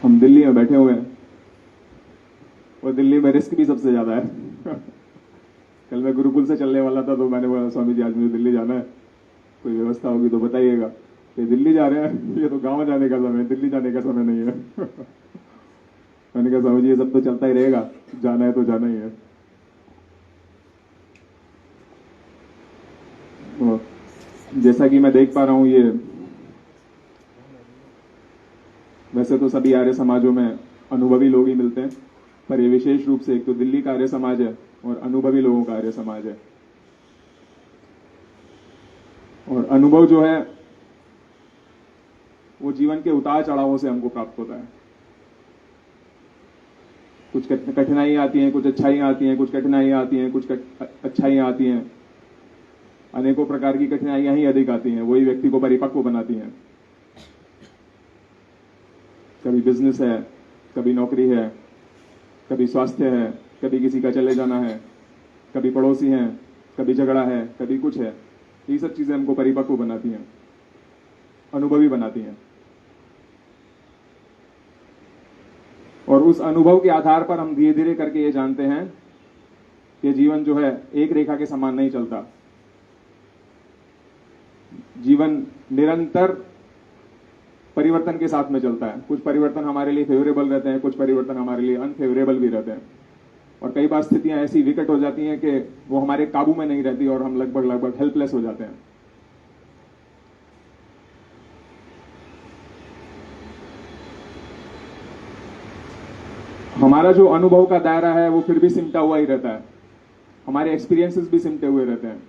हम दिल्ली में बैठे हुए हैं और दिल्ली में रिस्क भी सबसे ज्यादा है। कल मैं गुरुकुल से चलने वाला था तो मैंने बोला स्वामी जी आज मुझे दिल्ली जाना है, कोई व्यवस्था होगी तो बताइएगा। ये दिल्ली जा रहे हैं, ये तो गांव जाने का समय है, दिल्ली जाने का समय नहीं है। मैंने कहा स्वामी जी ये सब तो चलता ही रहेगा, जाना है तो जाना ही है। तो जैसा कि मैं देख पा रहा हूं, ये वैसे तो सभी आर्य समाजों में अनुभवी लोग ही मिलते हैं, पर ये विशेष रूप से एक तो दिल्ली का आर्य समाज है और अनुभवी लोगों का आर्य समाज है। और अनुभव जो है वो जीवन के उतार चढ़ावों से हमको प्राप्त होता है। कुछ कठिनाइयां आती हैं, कुछ अच्छाइयां आती हैं, कुछ कठिनाइयां आती हैं, कुछ अच्छाइयां आती हैं। अनेकों प्रकार की कठिनाइयां ही अधिक आती हैं, वही व्यक्ति को परिपक्व बनाती हैं। कभी बिजनेस है, कभी नौकरी है, कभी स्वास्थ्य है, कभी किसी का चले जाना है, कभी पड़ोसी हैं, कभी झगड़ा है, कभी कुछ है। ये सब चीजें हमको परिपक्व बनाती हैं, अनुभवी बनाती हैं। और उस अनुभव के आधार पर हम धीरे धीरे करके ये जानते हैं कि जीवन जो है एक रेखा के समान नहीं चलता। जीवन निरंतर परिवर्तन के साथ में चलता है। कुछ परिवर्तन हमारे लिए फेवरेबल रहते हैं, कुछ परिवर्तन हमारे लिए अनफेवरेबल भी रहते हैं। और कई बार स्थितियां ऐसी विकट हो जाती हैं कि वो हमारे काबू में नहीं रहती और हम लगभग हेल्पलेस हो जाते हैं। हमारा जो अनुभव का दायरा है वो फिर भी सिमटा हुआ ही रहता है, हमारे एक्सपीरियंसेस भी सिमटे हुए रहते हैं।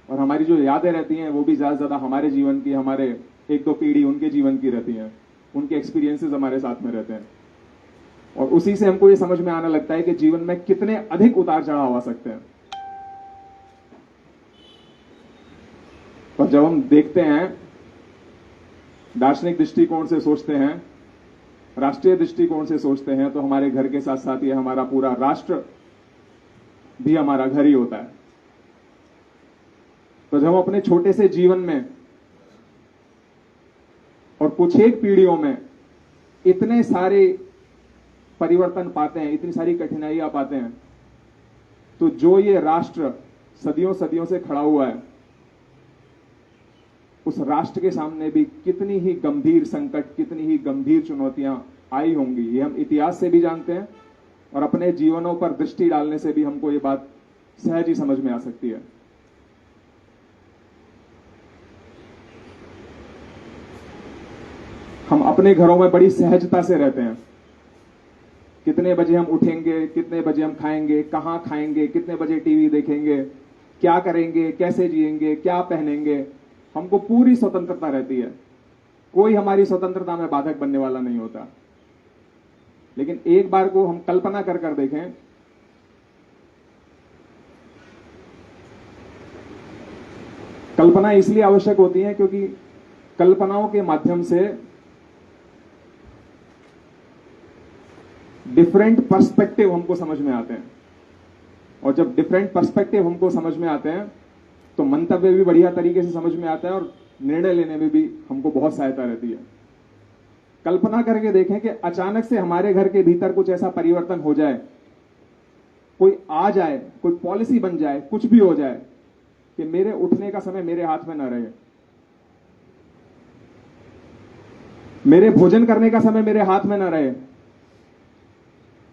और हमारी जो यादें रहती हैं वो भी ज्यादा हमारे जीवन की, हमारे एक दो पीढ़ी उनके जीवन की रहती हैं, उनके एक्सपीरियंसेस हमारे साथ में रहते हैं। और उसी से हमको ये समझ में आने लगता है कि जीवन में कितने अधिक उतार चढ़ाव आ सकते हैं। और जब हम देखते हैं, दार्शनिक दृष्टिकोण से सोचते हैं, राष्ट्रीय दृष्टिकोण से सोचते हैं, तो हमारे घर के साथ साथ ये हमारा पूरा राष्ट्र भी हमारा घर ही होता है। तो जब हम अपने छोटे से जीवन में और कुछ एक पीढ़ियों में इतने सारे परिवर्तन पाते हैं, इतनी सारी कठिनाइयां पाते हैं, तो जो ये राष्ट्र सदियों सदियों से खड़ा हुआ है, उस राष्ट्र के सामने भी कितनी ही गंभीर संकट, कितनी ही गंभीर चुनौतियां आई होंगी, ये हम इतिहास से भी जानते हैं। और अपने जीवनों पर दृष्टि डालने से भी हमको ये बात सहज ही समझ में आ सकती है। हम अपने घरों में बड़ी सहजता से रहते हैं। कितने बजे हम उठेंगे, कितने बजे हम खाएंगे, कहां खाएंगे, कितने बजे टीवी देखेंगे, क्या करेंगे, कैसे जिएंगे, क्या पहनेंगे, हमको पूरी स्वतंत्रता रहती है। कोई हमारी स्वतंत्रता में बाधक बनने वाला नहीं होता। लेकिन एक बार को हम कल्पना कर देखें, कल्पना इसलिए आवश्यक होती है क्योंकि कल्पनाओं के माध्यम से डिफरेंट पर्सपेक्टिव हमको समझ में आते हैं। और जब डिफरेंट पर्सपेक्टिव हमको समझ में आते हैं तो मंतव्य भी बढ़िया तरीके से समझ में आता है और निर्णय लेने में भी हमको बहुत सहायता रहती है। कल्पना करके देखें कि अचानक से हमारे घर के भीतर कुछ ऐसा परिवर्तन हो जाए, कोई आ जाए, कोई पॉलिसी बन जाए, कुछ भी हो जाए कि मेरे उठने का समय मेरे हाथ में ना रहे, मेरे भोजन करने का समय मेरे हाथ में ना रहे,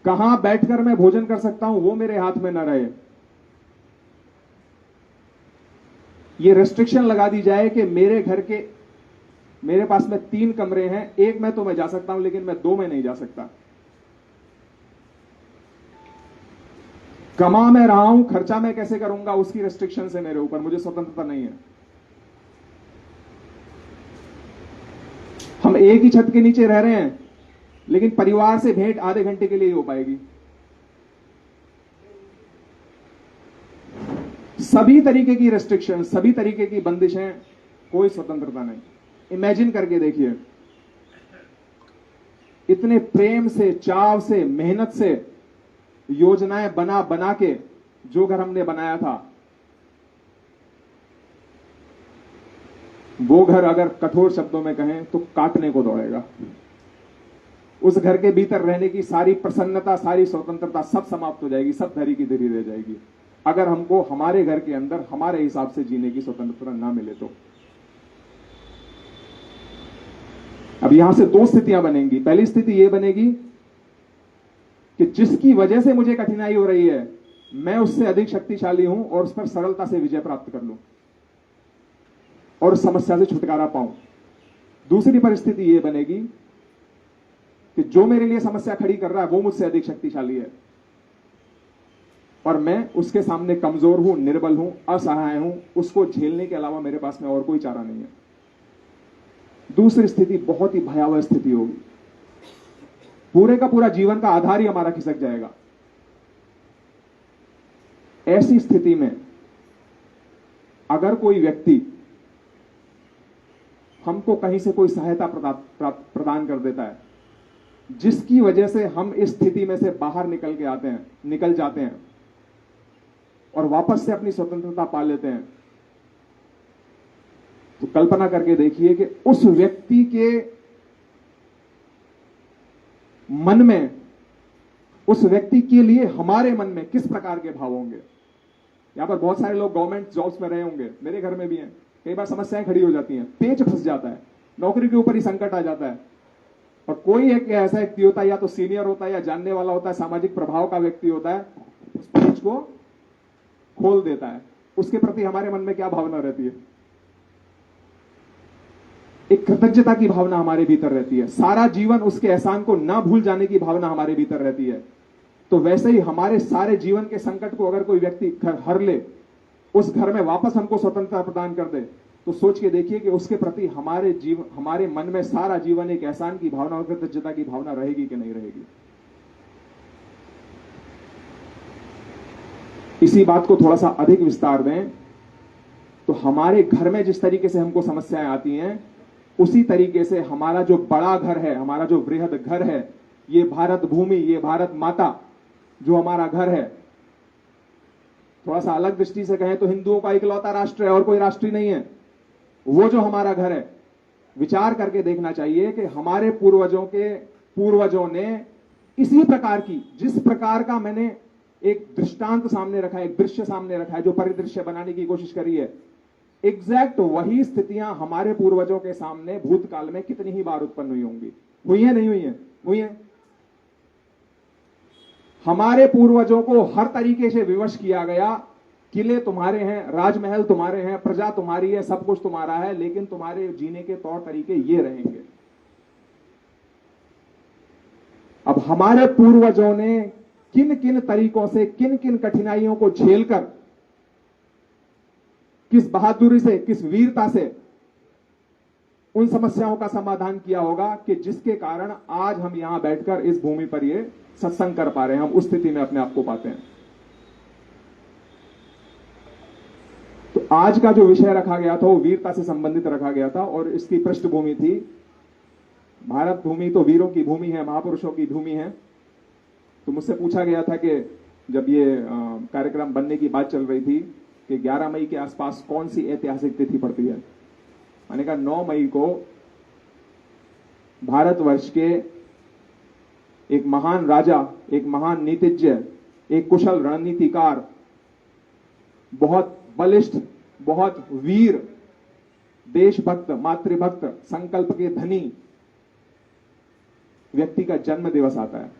कहां बैठकर मैं भोजन कर सकता हूं वो मेरे हाथ में ना रहे। ये रेस्ट्रिक्शन लगा दी जाए कि मेरे घर के, मेरे पास में 3 कमरे हैं, एक में तो मैं जा सकता हूं लेकिन मैं 2 में नहीं जा सकता। कमा मैं रहा हूं, खर्चा मैं कैसे करूंगा उसकी रेस्ट्रिक्शन है मेरे ऊपर, मुझे स्वतंत्रता नहीं है। हम एक ही छत के नीचे रह रहे हैं लेकिन परिवार से भेंट आधे घंटे के लिए ही हो पाएगी। सभी तरीके की रेस्ट्रिक्शन, सभी तरीके की बंदिशें, कोई स्वतंत्रता नहीं। इमेजिन करके देखिए, इतने प्रेम से, चाव से, मेहनत से योजनाएं बना बना के जो घर हमने बनाया था, वो घर अगर कठोर शब्दों में कहें तो काटने को दौड़ेगा। उस घर के भीतर रहने की सारी प्रसन्नता, सारी स्वतंत्रता सब समाप्त हो जाएगी, सब धरी की धरी रह जाएगी, अगर हमको हमारे घर के अंदर हमारे हिसाब से जीने की स्वतंत्रता ना मिले तो। अब यहां से दो स्थितियां बनेंगी। पहली स्थिति यह बनेगी कि जिसकी वजह से मुझे कठिनाई हो रही है, मैं उससे अधिक शक्तिशाली हूं और उस पर सरलता से विजय प्राप्त कर लूं और उस समस्या से छुटकारा पाऊं। दूसरी परिस्थिति यह बनेगी कि जो मेरे लिए समस्या खड़ी कर रहा है वो मुझसे अधिक शक्तिशाली है और मैं उसके सामने कमजोर हूं, निर्बल हूं, असहाय हूं, उसको झेलने के अलावा मेरे पास में और कोई चारा नहीं है। दूसरी स्थिति बहुत ही भयावह स्थिति होगी, पूरे का पूरा जीवन का आधार ही हमारा खिसक जाएगा। ऐसी स्थिति में अगर कोई व्यक्ति हमको कहीं से कोई सहायता प्रदान कर देता है, जिसकी वजह से हम इस स्थिति में से बाहर निकल जाते हैं और वापस से अपनी स्वतंत्रता पा लेते हैं, तो कल्पना करके देखिए कि उस व्यक्ति के मन में, उस व्यक्ति के लिए हमारे मन में किस प्रकार के भाव होंगे। यहां पर बहुत सारे लोग गवर्नमेंट जॉब्स में रहे होंगे, मेरे घर में भी हैं। कई बार समस्याएं खड़ी हो जाती हैं, पेच फंस जाता है, नौकरी के ऊपर ही संकट आ जाता है और कोई एक ऐसा व्यक्ति होता है, या तो सीनियर होता है या जानने वाला होता है, सामाजिक प्रभाव का व्यक्ति होता है, उस पेच को खोल देता है। उसके प्रति हमारे मन में क्या भावना रहती है? एक कृतज्ञता की भावना हमारे भीतर रहती है, सारा जीवन उसके एहसान को ना भूल जाने की भावना हमारे भीतर रहती है। तो वैसे ही हमारे सारे जीवन के संकट को अगर कोई व्यक्ति हर ले, उस घर में वापस हमको स्वतंत्रता प्रदान कर दे, तो सोच के देखिए कि उसके प्रति हमारे मन में सारा जीवन एक एहसान की भावना और कृतज्ञता की भावना रहेगी कि नहीं रहेगी। इसी बात को थोड़ा सा अधिक विस्तार दें तो हमारे घर में जिस तरीके से हमको समस्याएं आती हैं, उसी तरीके से हमारा जो बड़ा घर है, हमारा जो वृहद घर है, ये भारत भूमि, ये भारत माता जो हमारा घर है, थोड़ा सा अलग दृष्टि से कहें तो हिंदुओं का इकलौता राष्ट्र है और कोई राष्ट्र ही नहीं है। वो जो हमारा घर है, विचार करके देखना चाहिए कि हमारे पूर्वजों ने इसी प्रकार की, जिस प्रकार का मैंने एक दृष्टांत सामने रखा है, एक दृश्य सामने रखा है, जो परिदृश्य बनाने की कोशिश करी है, एग्जैक्ट वही स्थितियां हमारे पूर्वजों के सामने भूतकाल में कितनी ही बार उत्पन्न हुई होंगी। हुई है, नहीं हुई है? हुई है। हमारे पूर्वजों को हर तरीके से विवश किया गया, किले तुम्हारे हैं, राजमहल तुम्हारे हैं, प्रजा तुम्हारी है, सब कुछ तुम्हारा है, लेकिन तुम्हारे जीने के तौर तरीके ये रहेंगे। अब हमारे पूर्वजों ने किन किन तरीकों से, किन किन कठिनाइयों को झेलकर, किस बहादुरी से, किस वीरता से उन समस्याओं का समाधान किया होगा कि जिसके कारण आज हम यहां बैठकर इस भूमि पर ये सत्संग कर पा रहे हैं, हम उस स्थिति में अपने आप को पाते हैं। तो आज का जो विषय रखा गया था वो वीरता से संबंधित रखा गया था और इसकी पृष्ठभूमि थी भारत भूमि तो वीरों की भूमि है, महापुरुषों की भूमि है। तो मुझसे पूछा गया था कि जब ये कार्यक्रम बनने की बात चल रही थी कि 11 मई के आसपास कौन सी ऐतिहासिक तिथि पड़ती है। मैंने कहा 9 मई को भारतवर्ष के एक महान राजा, एक महान नीतिज्ञ, एक कुशल रणनीतिकार, बहुत बलिष्ठ, बहुत वीर, देशभक्त, मातृभक्त, संकल्प के धनी व्यक्ति का जन्म दिवस आता है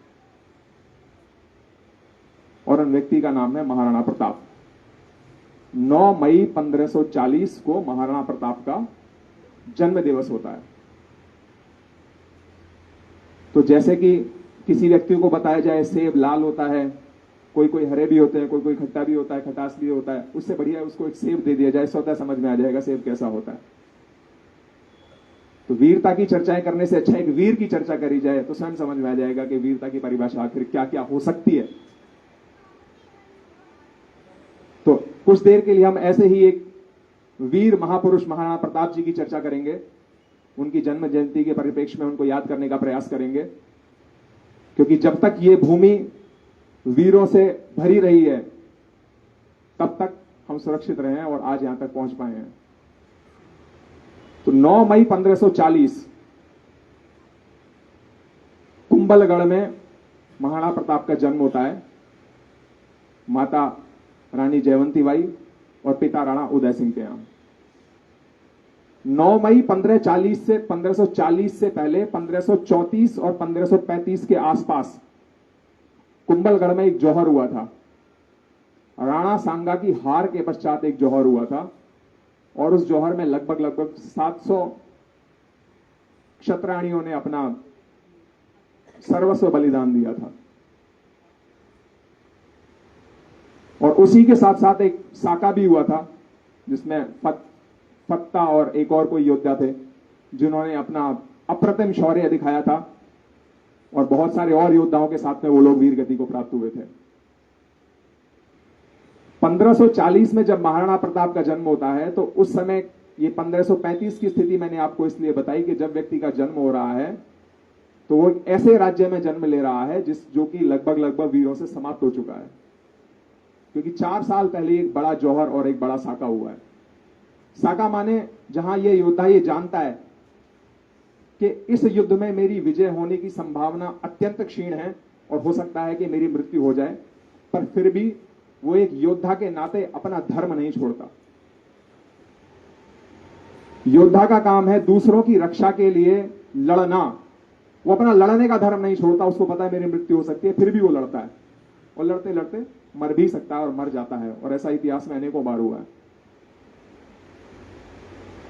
और उन व्यक्ति का नाम है महाराणा प्रताप। 9 मई 1540 को महाराणा प्रताप का जन्म दिवस होता है। तो जैसे कि किसी व्यक्ति को बताया जाए सेब लाल होता है, कोई कोई हरे भी होते हैं, कोई कोई खट्टा भी होता है, खटास भी होता है, उससे बढ़िया उसको एक सेब दे दिया जाए, स्वतः समझ में आ जाएगा सेब कैसा होता है। तो वीरता की चर्चाएं करने से अच्छा एक वीर की चर्चा करी जाए तो स्वयं समझ में आ जाएगा कि वीरता की परिभाषा आखिर क्या क्या हो सकती है। तो कुछ देर के लिए हम ऐसे ही एक वीर महापुरुष महाराणा प्रताप जी की चर्चा करेंगे, उनकी जन्म जयंती के परिप्रेक्ष्य में उनको याद करने का प्रयास करेंगे, क्योंकि जब तक ये भूमि वीरों से भरी रही है तब तक हम सुरक्षित रहे हैं और आज यहां तक पहुंच पाए हैं। तो 9 मई 1540 को कुंभलगढ़ में महाराणा प्रताप का जन्म होता है। माता रानी जयवंती बाई और पिता राणा उदय सिंह के यहां। 9 मई 1540 से पहले 1534 और 1535 के आसपास कुंभलगढ़ में एक जौहर हुआ था। राणा सांगा की हार के पश्चात एक जौहर हुआ था और उस जौहर में लगभग 700 क्षत्रियों ने अपना सर्वस्व बलिदान दिया था। और उसी के साथ साथ एक साका भी हुआ था जिसमें फत्ता और एक और कोई योद्धा थे जिन्होंने अपना अप्रतिम शौर्य दिखाया था और बहुत सारे और योद्धाओं के साथ में वो लोग वीर गति को प्राप्त हुए थे। 1540 में जब महाराणा प्रताप का जन्म होता है तो उस समय ये 1535 की स्थिति मैंने आपको इसलिए बताई कि जब व्यक्ति का जन्म हो रहा है तो वो ऐसे राज्य में जन्म ले रहा है जो कि लगभग वीरों से समाप्त हो चुका है, क्योंकि 4 साल पहले एक बड़ा जौहर और एक बड़ा साका हुआ है। साका माने जहां ये योद्धा ये जानता है कि इस युद्ध में मेरी विजय होने की संभावना अत्यंत क्षीण है और हो सकता है कि मेरी मृत्यु हो जाए, पर फिर भी वो एक योद्धा के नाते अपना धर्म नहीं छोड़ता। योद्धा का काम है दूसरों की रक्षा के लिए लड़ना। वो अपना लड़ने का धर्म नहीं छोड़ता। उसको पता है मेरी मृत्यु हो सकती है, फिर भी वो लड़ता है और लड़ते लड़ते मर भी सकता है और मर जाता है, और ऐसा इतिहास में अनेकों बार हुआ है।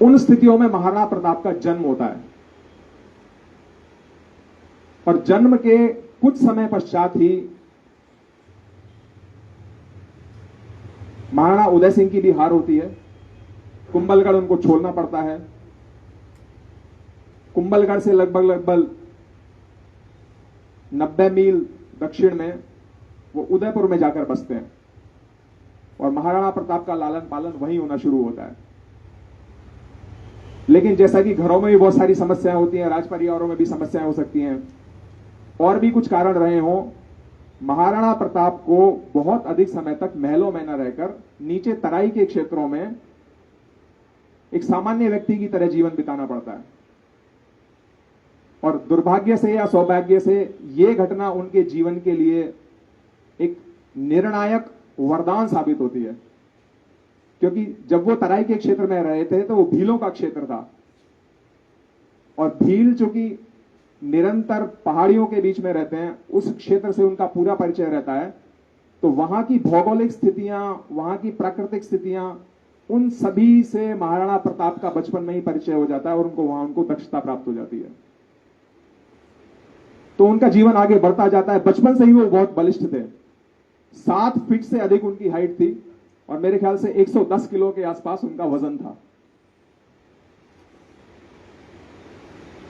उन स्थितियों में महाराणा प्रताप का जन्म होता है और जन्म के कुछ समय पश्चात ही महाराणा उदय सिंह की भी हार होती है। कुंभलगढ़ उनको छोड़ना पड़ता है। कुंभलगढ़ से लगभग 90 मील दक्षिण में वो उदयपुर में जाकर बसते हैं और महाराणा प्रताप का लालन पालन वहीं होना शुरू होता है। लेकिन जैसा कि घरों में भी बहुत सारी समस्याएं होती हैं, राज परिवारों में भी समस्याएं हो सकती हैं, और भी कुछ कारण रहे हों, महाराणा प्रताप को बहुत अधिक समय तक महलों में न रहकर नीचे तराई के क्षेत्रों में एक सामान्य व्यक्ति की तरह जीवन बिताना पड़ता है। और दुर्भाग्य से या सौभाग्य से यह घटना उनके जीवन के लिए एक निर्णायक वरदान साबित होती है, क्योंकि जब वो तराई के क्षेत्र में रहे थे तो वो भीलों का क्षेत्र था और भील चूंकि निरंतर पहाड़ियों के बीच में रहते हैं, उस क्षेत्र से उनका पूरा परिचय रहता है। तो वहां की भौगोलिक स्थितियां, वहां की प्राकृतिक स्थितियां, उन सभी से महाराणा प्रताप का बचपन में ही परिचय हो जाता है और उनको दक्षता प्राप्त हो जाती है। तो उनका जीवन आगे बढ़ता जाता है। बचपन से ही वो बहुत बलिष्ठ थे। 7 फीट से अधिक उनकी हाइट थी और मेरे ख्याल से 110 किलो के आसपास उनका वजन था।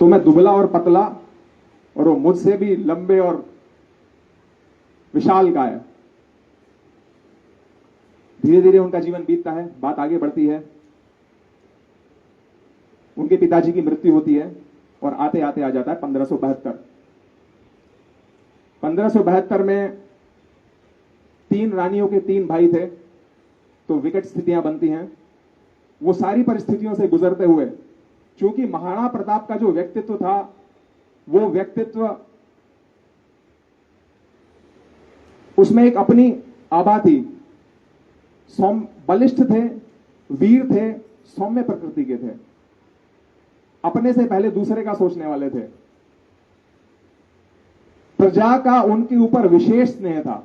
तो मैं दुबला और पतला और वो मुझसे भी लंबे और विशालकाय। धीरे धीरे उनका जीवन बीतता है, बात आगे बढ़ती है। उनके पिताजी की मृत्यु होती है और आते आते आ जाता है 1572। 1572 में 3 रानियों के 3 भाई थे, तो विकट स्थितियां बनती हैं। वो सारी परिस्थितियों से गुजरते हुए, क्योंकि महाराणा प्रताप का जो व्यक्तित्व था, वो व्यक्तित्व उसमें एक अपनी आभा थी। बलिष्ठ थे, वीर थे, सौम्य प्रकृति के थे, अपने से पहले दूसरे का सोचने वाले थे। प्रजा का उनके ऊपर विशेष स्नेह था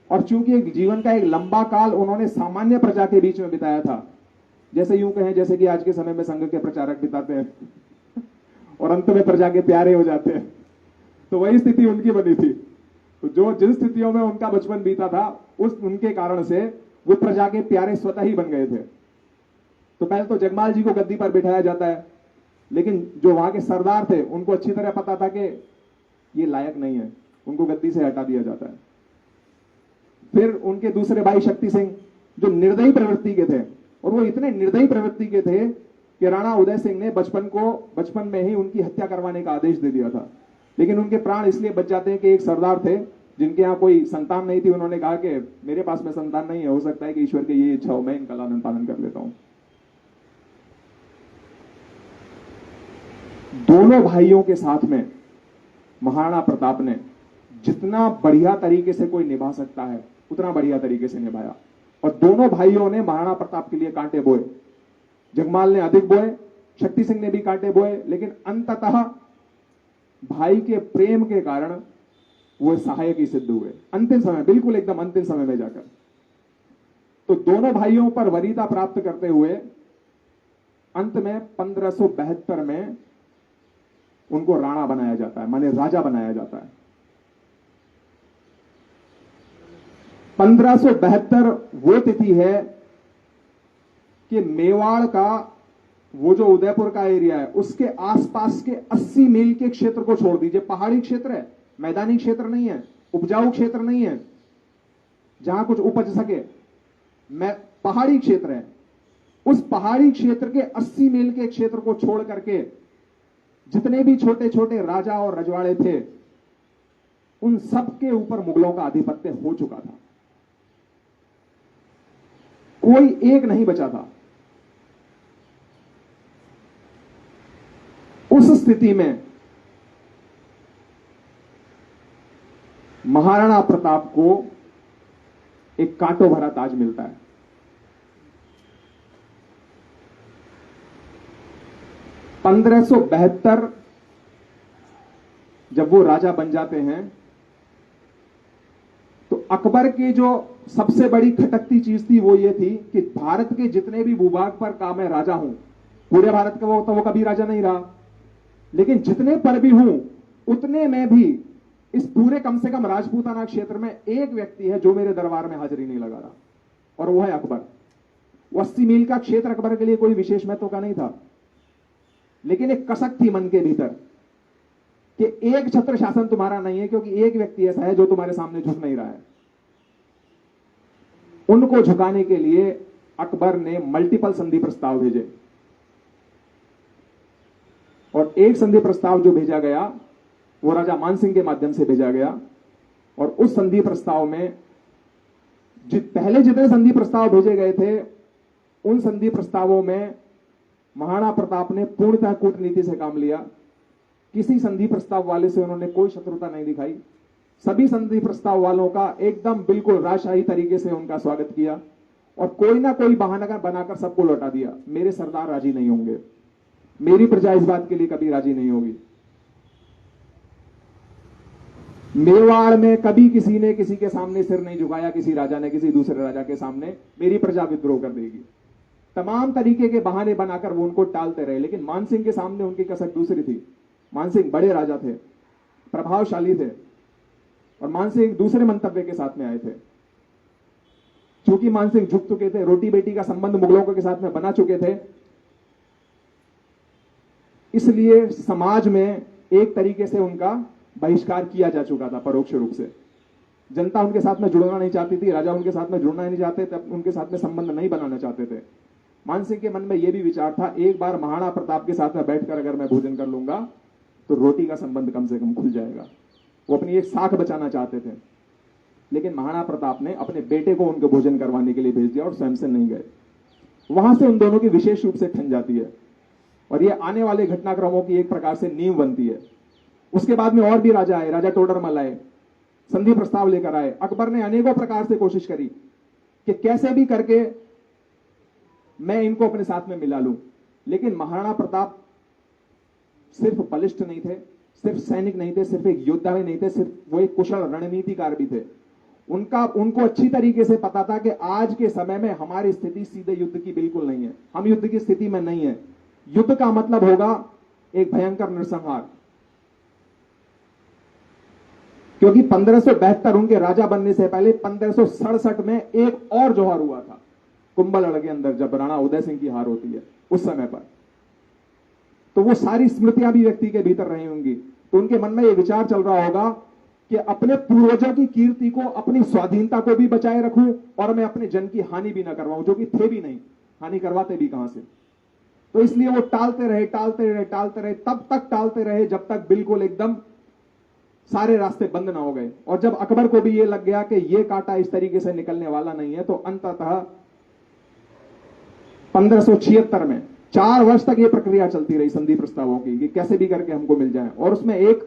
और चूंकि एक जीवन का एक लंबा काल उन्होंने सामान्य प्रजा के बीच में बिताया था, जैसे यूं कहें जैसे कि आज के समय में संघ के प्रचारक बिताते हैं और अंत में प्रजा के प्यारे हो जाते हैं, तो वही स्थिति उनकी बनी थी। तो जो जिन स्थितियों में उनका बचपन बीता था, उनके कारण से वो प्रजा के प्यारे स्वतः ही बन गए थे। तो पहले तो जगमाल जी को गद्दी पर बिठाया जाता है, लेकिन जो वहां के सरदार थे उनको अच्छी तरह पता था कि ये लायक नहीं है, उनको गद्दी से हटा दिया जाता है। फिर उनके दूसरे भाई शक्ति सिंह जो निर्दयी प्रवृत्ति के थे, और वो इतने निर्दयी प्रवृत्ति के थे कि राणा उदय सिंह ने बचपन में ही उनकी हत्या करवाने का आदेश दे दिया था। लेकिन उनके प्राण इसलिए बच जाते हैं कि एक सरदार थे जिनके यहाँ कोई संतान नहीं थी। उन्होंने कहा कि मेरे पास में संतान नहीं है, हो सकता है कि ईश्वर की ये इच्छा हो, मैं इनका लालन पालन कर लेता हूं। दोनों भाइयों के साथ में महाराणा प्रताप ने जितना बढ़िया तरीके से कोई निभा सकता है उतना बढ़िया तरीके से निभाया। और दोनों भाइयों ने महाराणा प्रताप के लिए कांटे बोए। जगमाल ने अधिक बोए, शक्ति सिंह ने भी कांटे बोए, लेकिन अंततः भाई के प्रेम के कारण वो सहायक ही सिद्ध हुए अंतिम समय, बिल्कुल एकदम अंतिम समय में जाकर। तो दोनों भाइयों पर वरीयता प्राप्त करते हुए अंत में 1572 में उनको राणा बनाया जाता है, माने राजा बनाया जाता है। 1572 वो तिथि है कि मेवाड़ का वो जो उदयपुर का एरिया है उसके आसपास के 80 मील के क्षेत्र को छोड़ दीजिए, पहाड़ी क्षेत्र है, मैदानी क्षेत्र नहीं है, उपजाऊ क्षेत्र नहीं है जहां कुछ उपज सके, पहाड़ी क्षेत्र है। उस पहाड़ी क्षेत्र के 80 मील के क्षेत्र को छोड़ करके जितने भी छोटे छोटे राजा और रजवाड़े थे उन सब के ऊपर मुगलों का आधिपत्य हो चुका था, कोई एक नहीं बचा था। उस स्थिति में महाराणा प्रताप को एक कांटों भरा ताज मिलता है। पंद्रह सौ 1572 जब वो राजा बन जाते हैं तो अकबर की जो सबसे बड़ी खटकती चीज थी वो ये थी कि भारत के जितने भी भूभाग पर का मैं राजा हूं, पूरे भारत का वो कभी राजा नहीं रहा, लेकिन जितने पर भी हूं उतने में भी इस पूरे कम से कम राजपूताना क्षेत्र में एक व्यक्ति है जो मेरे दरबार में हाजिरी नहीं लगा रहा, और वो है अकबर। वो 80 मील का क्षेत्र अकबर के लिए कोई विशेष महत्व का नहीं था, लेकिन एक कसक थी मन के भीतर कि एक छत्र शासन तुम्हारा नहीं है, क्योंकि एक व्यक्ति ऐसा है जो तुम्हारे सामने झुक नहीं रहा है। उनको झुकाने के लिए अकबर ने मल्टीपल संधि प्रस्ताव भेजे, और एक संधि प्रस्ताव जो भेजा गया वो राजा मानसिंह के माध्यम से भेजा गया। और उस संधि प्रस्ताव में पहले जितने संधि प्रस्ताव भेजे गए थे उन संधि प्रस्तावों में महाराणा प्रताप ने पूर्णतः कूटनीति से काम लिया। किसी संधि प्रस्ताव वाले से उन्होंने कोई शत्रुता नहीं दिखाई, सभी संधि प्रस्ताव वालों का एकदम बिल्कुल राजशाही तरीके से उनका स्वागत किया, और कोई ना कोई बहाना बनाकर सबको लौटा दिया। मेरे सरदार राजी नहीं होंगे, मेरी प्रजा इस बात के लिए कभी राजी नहीं होगी। मेवाड़ में कभी किसी ने किसी के सामने सिर नहीं झुकाया, किसी राजा ने किसी दूसरे राजा के सामने, मेरी प्रजा विद्रोह कर देगी। तमाम तरीके के बहाने बनाकर वो उनको टालते रहे, लेकिन मानसिंह के सामने उनकी कसक दूसरी थी। मानसिंह बड़े राजा थे, प्रभावशाली थे, और मानसिंह दूसरे मंतव्य के साथ में आए थे। चूंकि मानसिंह झुक चुके थे, रोटी बेटी का संबंध मुगलों के साथ में बना चुके थे, इसलिए समाज में एक तरीके से उनका बहिष्कार किया जा चुका था परोक्ष रूप से। जनता उनके साथ में जुड़ना नहीं चाहती थी, राजा उनके साथ में जुड़ना नहीं चाहते थे, उनके साथ में संबंध नहीं बनाना चाहते थे। मानसिंह के मन में यह भी विचार था, एक बार महाराणा प्रताप के साथ में बैठकर अगर मैं भोजन कर लूंगा तो रोटी का संबंध कम से कम खुल जाएगा। वो अपनी एक साख बचाना चाहते थे, लेकिन महाराणा प्रताप ने अपने बेटे को उनके भोजन करवाने के लिए भेज दिया और स्वयं से नहीं गए। वहां से उन दोनों की विशेष रूप से ठन जाती है, और ये आने वाले घटनाक्रमों की एक प्रकार से नींव बनती है। उसके बाद में और भी राजा आए, राजा टोडरमल आए, संधि प्रस्ताव लेकर आए। अकबर ने अनेकों प्रकार से कोशिश करी कि कैसे भी करके मैं इनको अपने साथ में मिला लूं, लेकिन महाराणा प्रताप सिर्फ बलिष्ठ नहीं थे, सिर्फ सैनिक नहीं थे, सिर्फ एक योद्धा भी नहीं थे, सिर्फ वो एक कुशल रणनीतिकार भी थे। उनको अच्छी तरीके से पता था कि आज के समय में हमारी स्थिति सीधे युद्ध की बिल्कुल नहीं है, हम युद्ध की स्थिति में नहीं है। युद्ध का मतलब होगा एक भयंकर नरसंहार, क्योंकि 1572 उनके राजा बनने से पहले 1567 में एक और जोहर हुआ था कुंभलगढ़ के अंदर, जब राणा उदय सिंह की हार होती है उस समय पर। तो वो सारी स्मृतियां भी व्यक्ति के भीतर रही होंगी, तो उनके मन में ये विचार चल रहा होगा कि अपने पूर्वजों की कीर्ति को, अपनी स्वाधीनता को भी बचाए रखूं, और मैं अपने जन की हानि भी ना करवाऊं, जो कि थे भी नहीं, हानि करवाते भी कहां से। तो इसलिए वो टालते रहे, तब तक टालते रहे जब तक बिल्कुल एकदम सारे रास्ते बंद ना हो गए। और जब अकबर को भी ये लग गया कि ये कांटा इस तरीके से निकलने वाला नहीं है, तो अंततः 1576 में 4 वर्ष तक ये प्रक्रिया चलती रही संधि प्रस्तावों की, कि कैसे भी करके हमको मिल जाए। और उसमें एक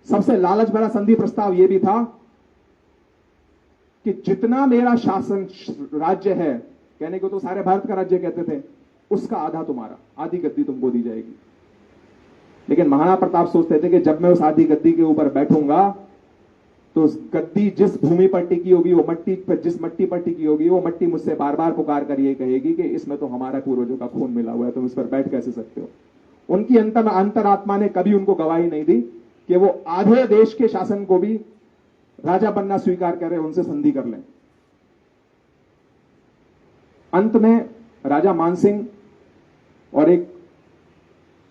सबसे लालच भरा संधि प्रस्ताव यह भी था कि जितना मेरा शासन राज्य है, कहने को तो सारे भारत का राज्य कहते थे, उसका आधा तुम्हारा, आधी गद्दी तुमको दी जाएगी। लेकिन महाराणा प्रताप सोचते थे कि जब मैं उस आधी गद्दी के ऊपर बैठूंगा तो उस गद्दी जिस भूमि पर टिकी होगी, वो मट्टी पर, जिस मट्टी पर टिकी होगी, वो मट्टी मुझसे बार बार पुकार कर ये कहेगी कि इसमें तो हमारा पूर्वजों का खून मिला हुआ है, तुम इस पर बैठ कैसे सकते हो। उनकी अंतरात्मा ने कभी उनको गवाही नहीं दी कि वो आधे देश के शासन को भी राजा बनना स्वीकार करें, उनसे संधि कर लें। अंत में राजा मानसिंह और एक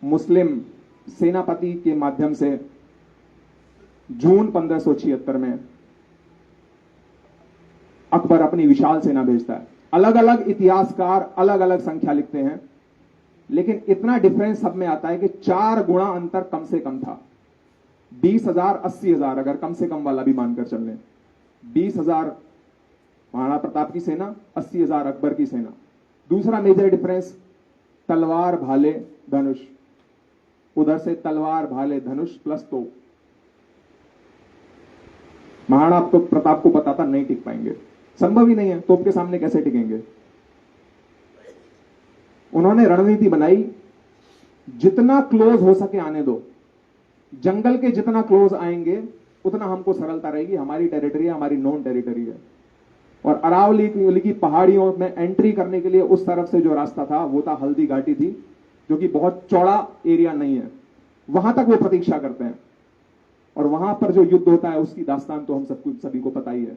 मुस्लिम सेनापति के माध्यम से जून 1576 में अकबर अपनी विशाल सेना भेजता है। अलग अलग इतिहासकार अलग अलग संख्या लिखते हैं, लेकिन इतना डिफरेंस सब में आता है कि 4 गुना अंतर कम से कम था। 20,000 80,000 अगर कम से कम वाला भी मानकर चल लें, 20,000 महाराणा प्रताप की सेना, 80,000 अकबर की सेना। दूसरा मेजर डिफरेंस, तलवार भाले धनुष, उधर से तलवार भाले धनुष प्लस तोप। महाराणा प्रताप को पता था नहीं टिक पाएंगे, संभव ही नहीं है, तोप के सामने कैसे टिकेंगे। उन्होंने रणनीति बनाई, जितना क्लोज हो सके आने दो, जंगल के जितना क्लोज आएंगे उतना हमको सरलता रहेगी, हमारी टेरिटरी है, हमारी नॉन टेरिटरी है। और अरावली की पहाड़ियों में एंट्री करने के लिए उस तरफ से जो रास्ता था वो था हल्दी घाटी थी, जो कि बहुत चौड़ा एरिया नहीं है, वहां तक वो प्रतीक्षा करते हैं। और वहां पर जो युद्ध होता है उसकी दास्तान तो हम सभी को पता ही है।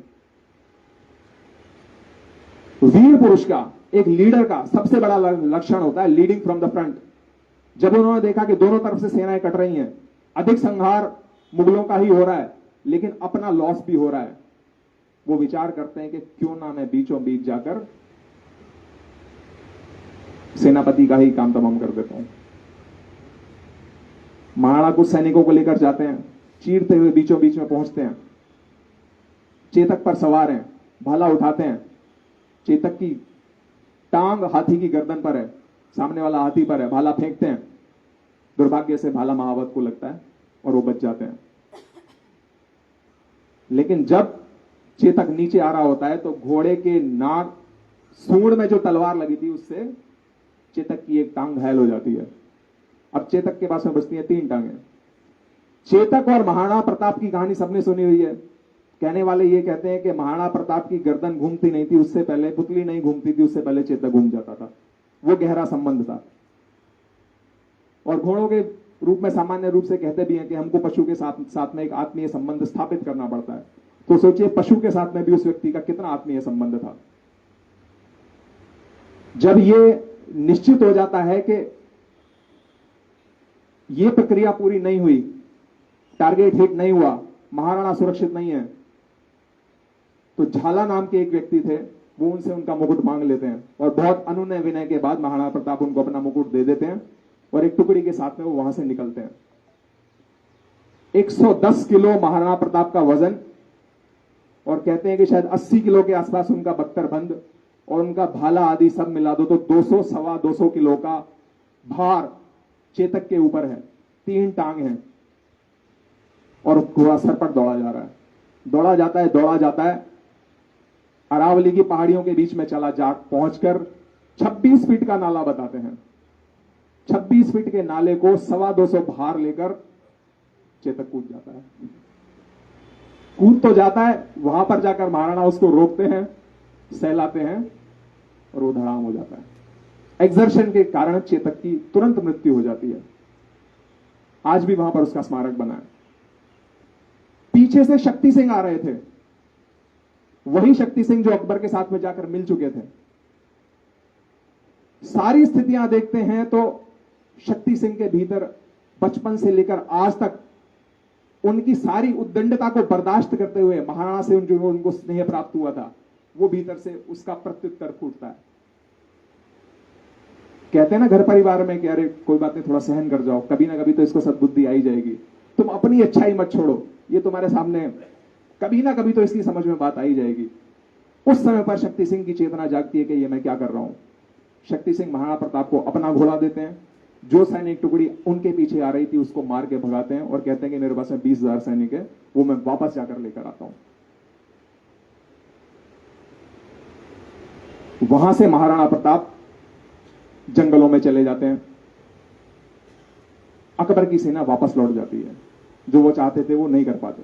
वीर पुरुष का, एक लीडर का सबसे बड़ा लक्षण होता है लीडिंग फ्रॉम द फ्रंट। जब उन्होंने देखा कि दोनों तरफ से सेनाएं कट रही हैं, अधिक संहार मुगलों का ही हो रहा है, लेकिन अपना लॉस भी हो रहा है, वो विचार करते हैं कि क्यों ना मैं बीचों बीच जाकर सेनापति का ही काम तमाम कर देता हूं। महाराणा कुछ सैनिकों को लेकर जाते हैं, चीरते हुए बीचों बीच में पहुंचते हैं, चेतक पर सवार हैं, भाला उठाते हैं, चेतक की टांग हाथी की गर्दन पर है, सामने वाला हाथी पर है, भाला फेंकते हैं, दुर्भाग्य से भाला महावत को लगता है और वो बच जाते हैं। लेकिन जब चेतक नीचे आ रहा होता है तो घोड़े के नाक सूंड में जो तलवार लगी थी उससे चेतक की एक टांग घायल हो जाती है। अब चेतक के पास में बचती है 3 टांगें। चेतक और महाराणा प्रताप की कहानी सबने सुनी हुई है। कहने वाले ये कहते हैं कि महाराणा प्रताप की गर्दन घूमती नहीं थी उससे पहले, पुतली नहीं घूमती थी उससे पहले चेतक घूम जाता था, वो गहरा संबंध था। और घोड़ों के रूप में सामान्य रूप से कहते भी हैं कि हमको पशु के साथ में एक आत्मीय संबंध स्थापित करना पड़ता है। तो सोचिए पशु के साथ में भी उस व्यक्ति का कितना आत्मीय संबंध था। जब ये निश्चित हो जाता है कि ये प्रक्रिया पूरी नहीं हुई, टारगेट हिट नहीं हुआ, महाराणा सुरक्षित नहीं है, तो झाला नाम के एक व्यक्ति थे, वो उनसे उनका मुकुट मांग लेते हैं और बहुत अनुनय विनय के बाद महाराणा प्रताप उनको अपना मुकुट दे देते हैं और एक टुकड़ी के साथ में वो वहां से निकलते हैं। 110 किलो महाराणा प्रताप का वजन और कहते हैं कि शायद 80 किलो के आसपास उनका बख्तर बंद और उनका भाला आदि सब मिला दो तो 200 सवा 200 किलो का भार चेतक के ऊपर है, 3 टांग हैं और घोड़ा सर पर दौड़ा जा रहा है। दौड़ा जाता है, अरावली की पहाड़ियों के बीच में पहुंचकर 26 फीट का नाला बताते हैं। 26 फीट के नाले को 225 भार लेकर चेतक कूद जाता है। कूद तो जाता है, वहां पर जाकर महाराणा उसको रोकते हैं, सहलाते हैं और वो धड़ाम हो जाता है। एक्सर्शन के कारण चेतक की तुरंत मृत्यु हो जाती है। आज भी वहां पर उसका स्मारक बना है। पीछे से शक्ति सिंह आ रहे थे, वही शक्ति सिंह जो अकबर के साथ में जाकर मिल चुके थे। सारी स्थितियां देखते हैं तो शक्ति सिंह के भीतर बचपन से लेकर आज तक उनकी सारी उद्दंडता को बर्दाश्त करते हुए महाराणा से जो उनको स्नेह प्राप्त हुआ था, वो भीतर से उसका प्रत्युत्तर फूटता है। कहते हैं ना घर परिवार में कि अरे कोई बात नहीं, थोड़ा सहन कर जाओ, कभी ना कभी तो इसको सद्बुद्धि आई जाएगी, तुम अपनी अच्छाई मत छोड़ो, ये तुम्हारे सामने कभी ना कभी तो इसकी समझ में बात आई जाएगी। उस समय पर शक्ति सिंह की चेतना जागती है कि ये मैं क्या कर रहा हूं। शक्ति सिंह महाराणा प्रताप को अपना घोड़ा देते हैं, जो सैनिक टुकड़ी उनके पीछे आ रही थी उसको मार के भगाते हैं और कहते हैं कि मेरे पास में 20,000 सैनिक है, वो मैं वापस जाकर लेकर आता हूं। वहां से महाराणा प्रताप जंगलों में चले जाते हैं। अकबर की सेना वापस लौट जाती है। जो वो चाहते थे वो नहीं कर पाते।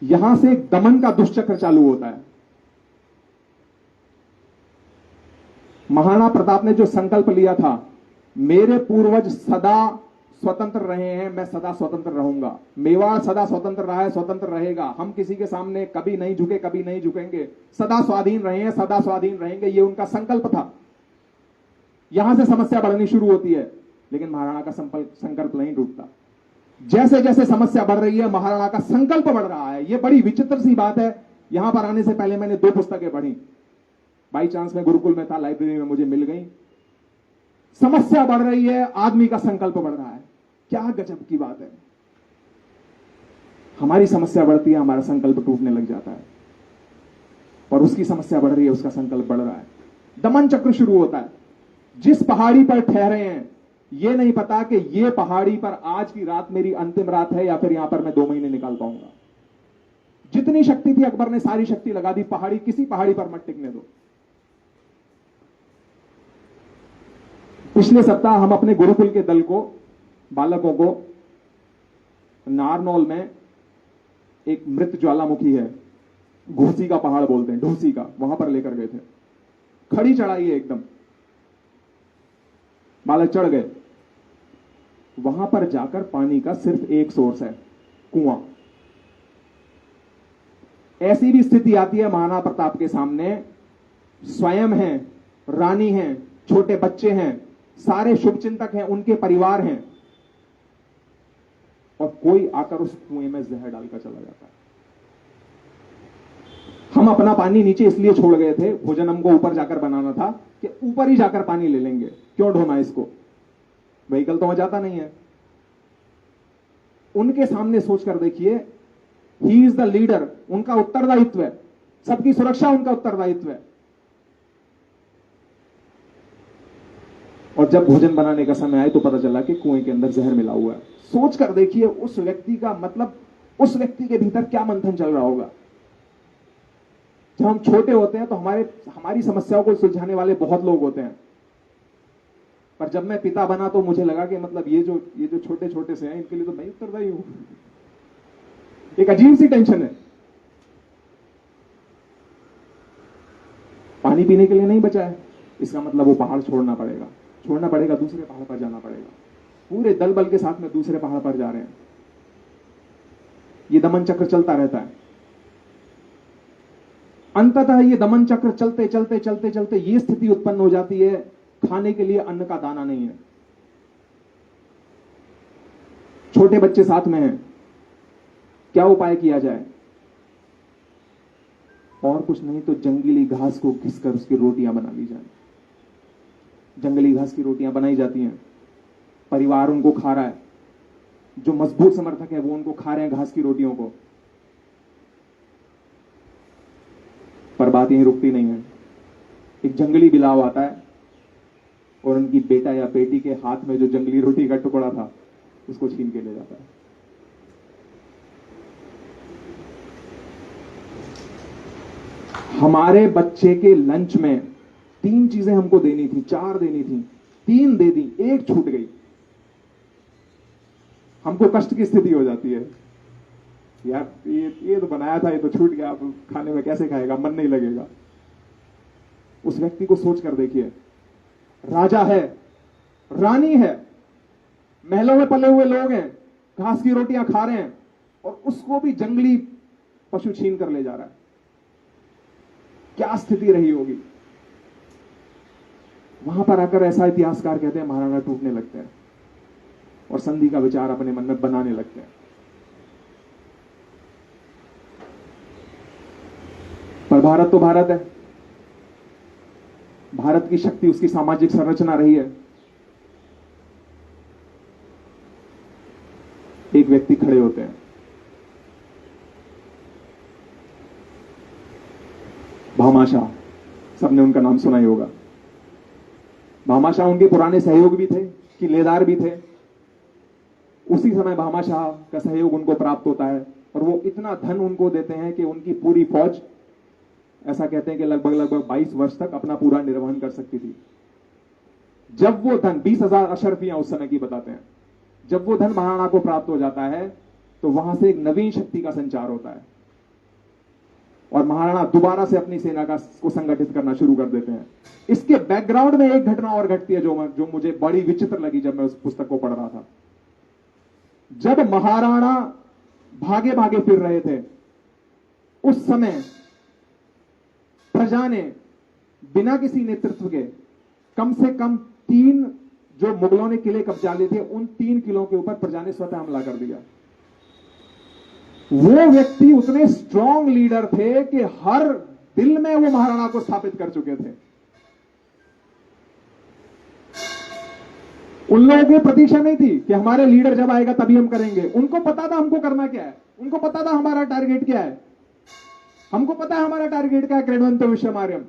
यहां से एक दमन का दुष्चक्र चालू होता है। महाराणा प्रताप ने जो संकल्प लिया था, मेरे पूर्वज सदा स्वतंत्र रहे हैं, मैं सदा स्वतंत्र रहूंगा, मेवाड़ सदा स्वतंत्र रहा है, स्वतंत्र रहेगा, हम किसी के सामने कभी नहीं झुके, कभी नहीं झुकेंगे, सदा स्वाधीन रहे हैं, सदा स्वाधीन रहेंगे, ये उनका संकल्प था। यहां से समस्या बढ़नी शुरू होती है, लेकिन महाराणा का संकल्प नहीं टूटता। जैसे जैसे समस्या बढ़ रही है, महाराणा का संकल्प बढ़ रहा है। यह बड़ी विचित्र सी बात है। यहां पर आने से पहले मैंने 2 पुस्तकें पढ़ी, बाई चांस में गुरुकुल में था, लाइब्रेरी में मुझे मिल गई। समस्या बढ़ रही है, आदमी का संकल्प बढ़ रहा है। क्या गजब की बात है। हमारी समस्या बढ़ती है, हमारा संकल्प टूटने लग जाता है, और उसकी समस्या बढ़ रही है, उसका संकल्प बढ़ रहा है। दमन चक्र शुरू होता है। जिस पहाड़ी पर ठहरे हैं, यह नहीं पता कि यह पहाड़ी पर आज की रात मेरी अंतिम रात है या फिर यहां पर मैं 2 महीने निकाल पाऊंगा। जितनी शक्ति थी अकबर ने सारी शक्ति लगा दी, पहाड़ी, किसी पहाड़ी पर मत टिकने दो। पिछले सप्ताह हम अपने गुरुकुल के दल को, बालकों को, नारनौल में एक मृत ज्वालामुखी है, घोसी का पहाड़ बोलते हैं, ढोसी का, वहां पर लेकर गए थे। खड़ी चढ़ाई है एकदम। बालक चढ़ गए। वहां पर जाकर पानी का सिर्फ एक सोर्स है, कुआं। ऐसी भी स्थिति आती है महाराणा प्रताप के सामने, स्वयं हैं, रानी हैं, छोटे बच्चे हैं, सारे शुभचिंतक हैं, उनके परिवार हैं, और कोई आकर उस कुएं में जहर डालकर चला जाता है। हम अपना पानी नीचे इसलिए छोड़ गए थे, भोजन हमको ऊपर जाकर बनाना था कि ऊपर ही जाकर पानी ले लेंगे, क्यों ढोना इसको, व्हीकल तो वहां जाता नहीं है। उनके सामने सोचकर देखिए, ही इज द लीडर, उनका उत्तरदायित्व है, सबकी सुरक्षा उनका उत्तरदायित्व है। और जब भोजन बनाने का समय आए तो पता चला कि कुएं के अंदर जहर मिला हुआ है। सोचकर देखिए उस व्यक्ति का, मतलब उस व्यक्ति के भीतर क्या मंथन चल रहा होगा। जब हम छोटे होते हैं तो हमारी समस्याओं को सुलझाने वाले बहुत लोग होते हैं, पर जब मैं पिता बना तो मुझे लगा कि मतलब ये जो छोटे छोटे से हैं, इनके लिए तो मैं उत्तरदायी हूं। एक अजीब सी टेंशन है। पानी पीने के लिए नहीं बचा है, इसका मतलब वो पहाड़ छोड़ना पड़ेगा, दूसरे पहाड़ पर जाना पड़ेगा। पूरे दल बल के साथ में दूसरे पहाड़ पर जा रहे हैं। ये दमन चक्र चलता रहता है। अंततः ये दमन चक्र चलते चलते चलते चलते ये स्थिति उत्पन्न हो जाती है, खाने के लिए अन्न का दाना नहीं है। छोटे बच्चे साथ में हैं, क्या उपाय किया जाए? और कुछ नहीं तो जंगली घास को घिसकर उसकी रोटियां बना ली जाए। जंगली घास की रोटियां बनाई जाती हैं, परिवार उनको खा रहा है, जो मजबूत समर्थक है वो उनको खा रहे हैं घास की रोटियों को। पर बात यहीं रुकती नहीं है। एक जंगली बिलाव आता है और उनकी बेटा या बेटी के हाथ में जो जंगली रोटी का टुकड़ा था उसको छीन के ले जाता है। हमारे बच्चे के लंच में 3 चीजें हमको देनी थी, 4 देनी थी, 3 दे दी, 1 छूट गई। हमको कष्ट की स्थिति हो जाती है, यार ये तो बनाया था, ये तो छूट गया, अब खाने में कैसे खाएगा, मन नहीं लगेगा। उस व्यक्ति को सोच कर देखिए, राजा है, रानी है, महलों में पले हुए लोग हैं, घास की रोटियां खा रहे हैं, और उसको भी जंगली पशु छीन कर ले जा रहा है। क्या स्थिति रही होगी? वहां पर आकर ऐसा इतिहासकार कहते हैं महाराणा टूटने लगते हैं और संधि का विचार अपने मन में बनाने लगते हैं। पर भारत तो भारत है। भारत की शक्ति उसकी सामाजिक संरचना रही है। एक व्यक्ति खड़े होते हैं, भामाशाह, सबने उनका नाम सुना ही होगा। भामाशाह उनके पुराने सहयोग भी थे, किलेदार भी थे। उसी समय भामाशाह का सहयोग उनको प्राप्त होता है और वो इतना धन उनको देते हैं कि उनकी पूरी फौज, ऐसा कहते हैं कि लगभग 22 वर्ष तक अपना पूरा निर्वहन कर सकती थी। जब वो धन 20,000 अशरफियां उस समय की बताते हैं, जब वो धन महाराणा को प्राप्त हो जाता है तो वहां से एक नवीन शक्ति का संचार होता है और महाराणा दोबारा से अपनी सेना को संगठित करना शुरू कर देते हैं। इसके बैकग्राउंड में एक घटना और घटती है जो मुझे बड़ी विचित्र लगी जब मैं उस पुस्तक को पढ़ रहा था। जब महाराणा भागे भागे फिर रहे थे, उस समय प्रजा ने बिना किसी नेतृत्व के कम से कम 3 जो मुगलों ने किले कब्जा लिए थे, उन 3 किलों के ऊपर प्रजा ने स्वतः हमला कर दिया। वो व्यक्ति उतने स्ट्रांग लीडर थे कि हर दिल में वो महाराणा को स्थापित कर चुके थे। उन लोगों की प्रतीक्षा नहीं थी कि हमारे लीडर जब आएगा तभी हम करेंगे। उनको पता था हमको करना क्या है, उनको पता था हमारा टारगेट क्या है, हमको पता है हमारा टारगेट क्या है, क्रेडवंतो विश्वमार्यम।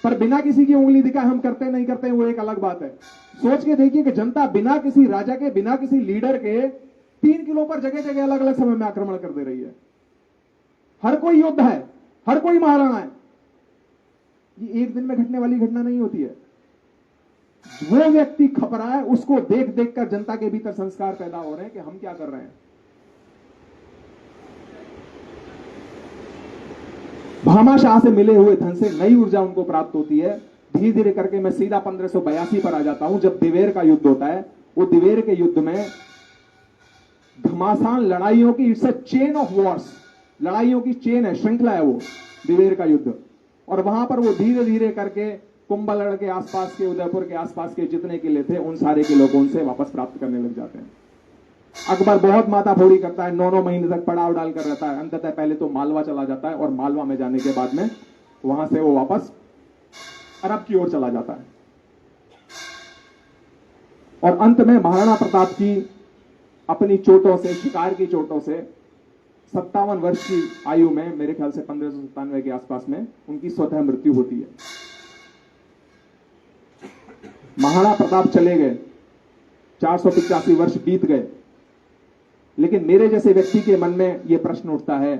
पर बिना किसी की उंगली दिखाए हम करते नहीं करते वो एक अलग बात है। सोच के देखिए कि जनता बिना किसी राजा के, बिना किसी लीडर के 3 किलो पर जगह जगह अलग अलग समय में आक्रमण कर दे रही है। हर कोई योद्धा है, हर कोई महाराणा है। ये एक दिन में घटने वाली घटना नहीं होती है। वो व्यक्ति खपरा है, उसको देख देख कर जनता के भीतर संस्कार पैदा हो रहे हैं कि हम क्या कर रहे हैं। भामाशाह से मिले हुए धन से नई ऊर्जा उनको प्राप्त होती है। धीरे धीरे करके मैं सीधा 1582 पर आ जाता हूं, जब दिवेर का युद्ध होता है। वो दिवेर के युद्ध में घमासान लड़ाइयों की, it's a chain of wars, लड़ाइयों की चेन है, श्रृंखला है वो दिवेर का युद्ध। और वहां पर वो धीरे धीरे करके कुंभलगढ़ के आसपास के, उदयपुर के आसपास के जितने किले थे उन सारे किलों को उनसे वापस प्राप्त करने लग जाते हैं। अकबर बहुत माताफोड़ी करता है, 9 महीने तक पड़ाव डालकर रहता है। अंततः पहले तो मालवा चला जाता है और मालवा में जाने के बाद में वहां से वो वापस अरब की ओर चला जाता है। और अंत में महाराणा प्रताप की अपनी चोटों से, शिकार की चोटों से 57 वर्ष की आयु में, मेरे ख्याल से 1597 के आसपास में उनकी स्वतः मृत्यु होती है। महाराणा प्रताप चले गए, 485 वर्ष बीत गए, लेकिन मेरे जैसे व्यक्ति के मन में यह प्रश्न उठता है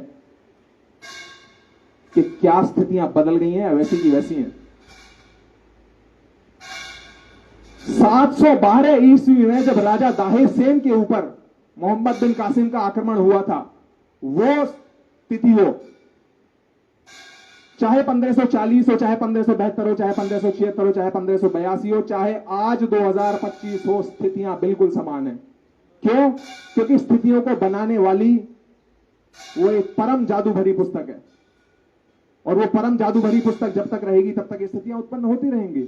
कि क्या स्थितियां बदल गई हैं, वैसी की वैसी हैं। 712 ईस्वी में जब राजा दाहिर सेन के ऊपर मोहम्मद बिन कासिम का आक्रमण हुआ था, वो स्थिति हो, चाहे 1540 हो, चाहे 1572 हो, चाहे 1576 हो, चाहे 1582 हो, चाहे आज 2025 हो, स्थितियां बिल्कुल समान है। क्यों? क्योंकि स्थितियों को बनाने वाली वो एक परम जादू भरी पुस्तक है, और वो परम जादू भरी पुस्तक जब तक रहेगी तब तक ये स्थितियां उत्पन्न होती रहेंगी,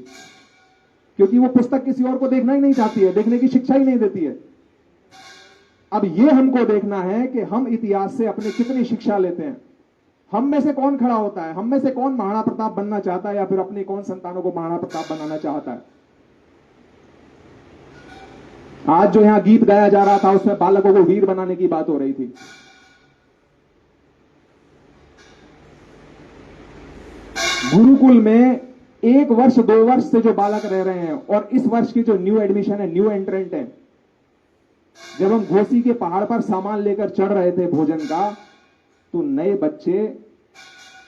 क्योंकि वो पुस्तक किसी और को देखना ही नहीं चाहती है, देखने की शिक्षा ही नहीं देती है। अब ये हमको देखना है कि हम इतिहास से अपनी कितनी शिक्षा लेते हैं। हम में से कौन खड़ा होता है, हम में से कौन महाराणा प्रताप बनना चाहता है, या फिर अपनी कौन संतानों को महाराणा प्रताप बनाना चाहता है। आज जो यहां गीत गाया जा रहा था उसमें बालकों को वीर बनाने की बात हो रही थी। गुरुकुल में 1 वर्ष 2 वर्ष से जो बालक रह रहे हैं, और इस वर्ष की जो न्यू एडमिशन है, न्यू एंट्रेंट है, जब हम घोसी के पहाड़ पर सामान लेकर चढ़ रहे थे भोजन का, तो नए बच्चे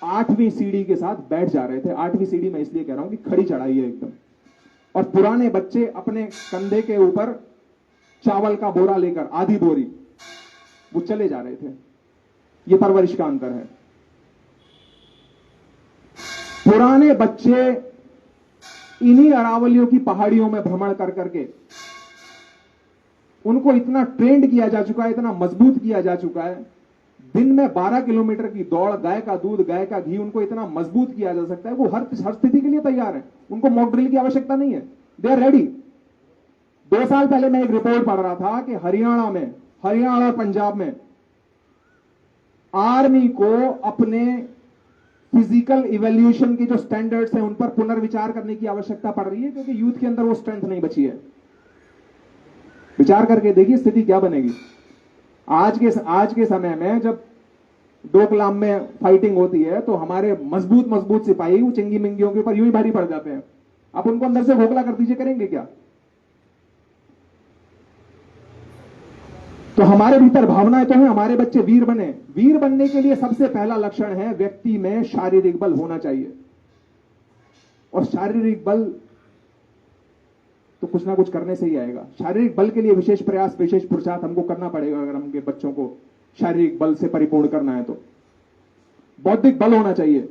8वीं सीढ़ी के साथ बैठ जा रहे थे। 8वीं सीढ़ी मैं इसलिए कह रहा हूं कि खड़ी चढ़ाई है एकदम, और पुराने बच्चे अपने कंधे के ऊपर चावल का बोरा लेकर, आधी बोरी, वो चले जा रहे थे। ये परवरिश का अंतर है। पुराने बच्चे इन्हीं अरावलियों की पहाड़ियों में भ्रमण कर करके उनको इतना ट्रेंड किया जा चुका है, इतना मजबूत किया जा चुका है। दिन में 12 किलोमीटर की दौड़, गाय का दूध, गाय का घी, उनको इतना मजबूत किया जा सकता है, वो हर स्थिति के लिए तैयार है। उनको मॉक ड्रिल की आवश्यकता नहीं है, दे आर रेडी। 2 साल पहले मैं एक रिपोर्ट पढ़ रहा था कि हरियाणा और पंजाब में आर्मी को अपने फिजिकल इवैल्यूएशन की जो स्टैंडर्ड्स हैं उन पर पुनर्विचार करने की आवश्यकता पड़ रही है, क्योंकि यूथ के अंदर वो स्ट्रेंथ नहीं बची है। विचार करके देखिए स्थिति क्या बनेगी। आज के समय में जब डोकलाम में फाइटिंग होती है तो हमारे मजबूत सिपाही वो चिंगी मिंगियों के ऊपर यूं ही भारी पड़ जाते हैं। आप उनको अंदर से खोखला कर दीजिए, करेंगे क्या? तो हमारे भीतर भावनाएं तो हैं, हमारे बच्चे वीर बने। वीर बनने के लिए सबसे पहला लक्षण है व्यक्ति में शारीरिक बल होना चाहिए। और शारीरिक बल तो कुछ ना कुछ करने से ही आएगा। शारीरिक बल के लिए विशेष प्रयास, विशेष पुरुषार्थ हमको करना पड़ेगा अगर हमके बच्चों को शारीरिक बल से परिपूर्ण करना है तो। बौद्धिक बल होना चाहिए।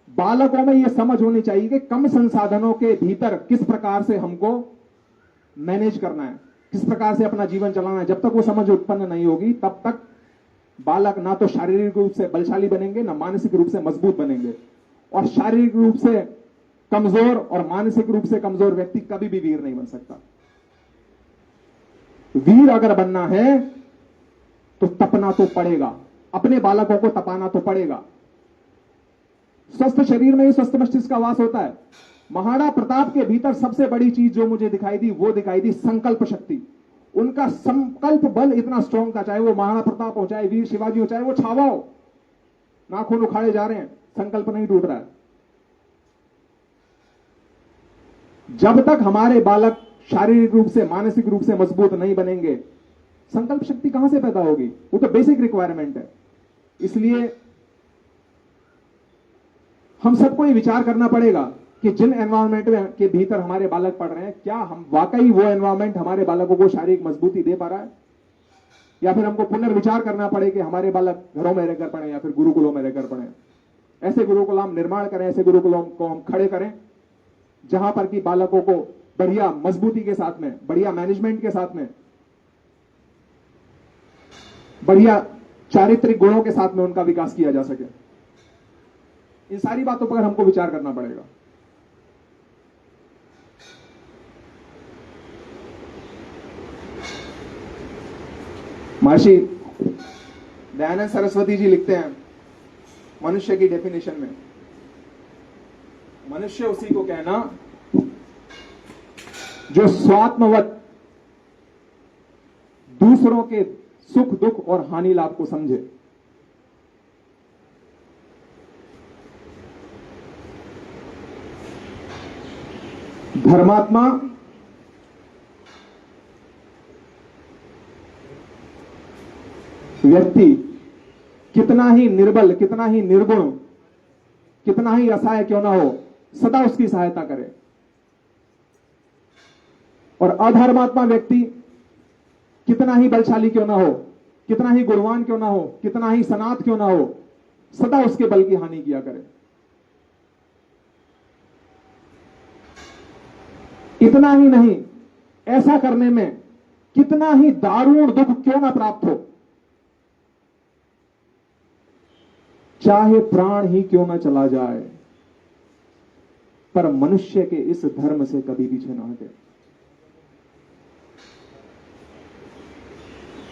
बालकों में यह समझ होनी चाहिए कि कम संसाधनों के भीतर किस प्रकार से हमको मैनेज करना है, किस प्रकार से अपना जीवन चलाना है। जब तक वो समझ उत्पन्न नहीं होगी तब तक बालक ना तो शारीरिक रूप से बलशाली बनेंगे, ना मानसिक रूप से मजबूत बनेंगे। और शारीरिक रूप से कमजोर और मानसिक रूप से कमजोर व्यक्ति कभी भी वीर नहीं बन सकता। वीर अगर बनना है तो तपना तो पड़ेगा, अपने बालकों को तपाना तो पड़ेगा। स्वस्थ शरीर में ही स्वस्थ मस्तिष्क का वास होता है। महाराणा प्रताप के भीतर सबसे बड़ी चीज जो मुझे दिखाई दी, वो दिखाई दी संकल्प शक्ति। उनका संकल्प बल इतना स्ट्रांग था, चाहे वो महाराणा प्रताप हो, चाहे वीर शिवाजी हो, चाहे वो छावा हो। नाखून उखाड़े जा रहे हैं, संकल्प नहीं टूट रहा है। जब तक हमारे बालक शारीरिक रूप से, मानसिक रूप से मजबूत नहीं बनेंगे, संकल्प शक्ति कहां से पैदा होगी? वो तो बेसिक रिक्वायरमेंट है। इसलिए हम सबको ये विचार करना पड़ेगा कि जिन एनवायरमेंट में के भीतर हमारे बालक पढ़ रहे हैं, क्या हम वाकई वो एनवायरमेंट हमारे बालकों को शारीरिक मजबूती दे पा रहा है, या फिर हमको पुनर्विचार करना पड़े कि हमारे बालक घरों में रहकर पढ़े या फिर गुरुकुलों में रहकर पढ़े। ऐसे गुरुकुल हम निर्माण करें, ऐसे गुरुकुलों को हम खड़े करें जहां पर कि बालकों को बढ़िया मजबूती के साथ में, बढ़िया मैनेजमेंट के साथ में, बढ़िया चारित्रिक गुणों के साथ में उनका विकास किया जा सके। इन सारी बातों पर हमको विचार करना पड़ेगा। महर्षि दयानंद सरस्वती जी लिखते हैं मनुष्य की डेफिनेशन में, मनुष्य उसी को कहना जो स्वात्मवत दूसरों के सुख दुख और हानि लाभ को समझे। धर्मात्मा व्यक्ति कितना ही निर्बल, कितना ही निर्गुण, कितना ही असहाय क्यों ना हो, सदा उसकी सहायता करे। और अधर्मात्मा व्यक्ति कितना ही बलशाली क्यों ना हो, कितना ही गुणवान क्यों ना हो, कितना ही सनात क्यों ना हो, सदा उसके बल की हानि किया करे। इतना ही नहीं, ऐसा करने में कितना ही दारुण दुख क्यों ना प्राप्त हो, चाहे प्राण ही क्यों ना चला जाए, पर मनुष्य के इस धर्म से कभी पीछे ना हटे।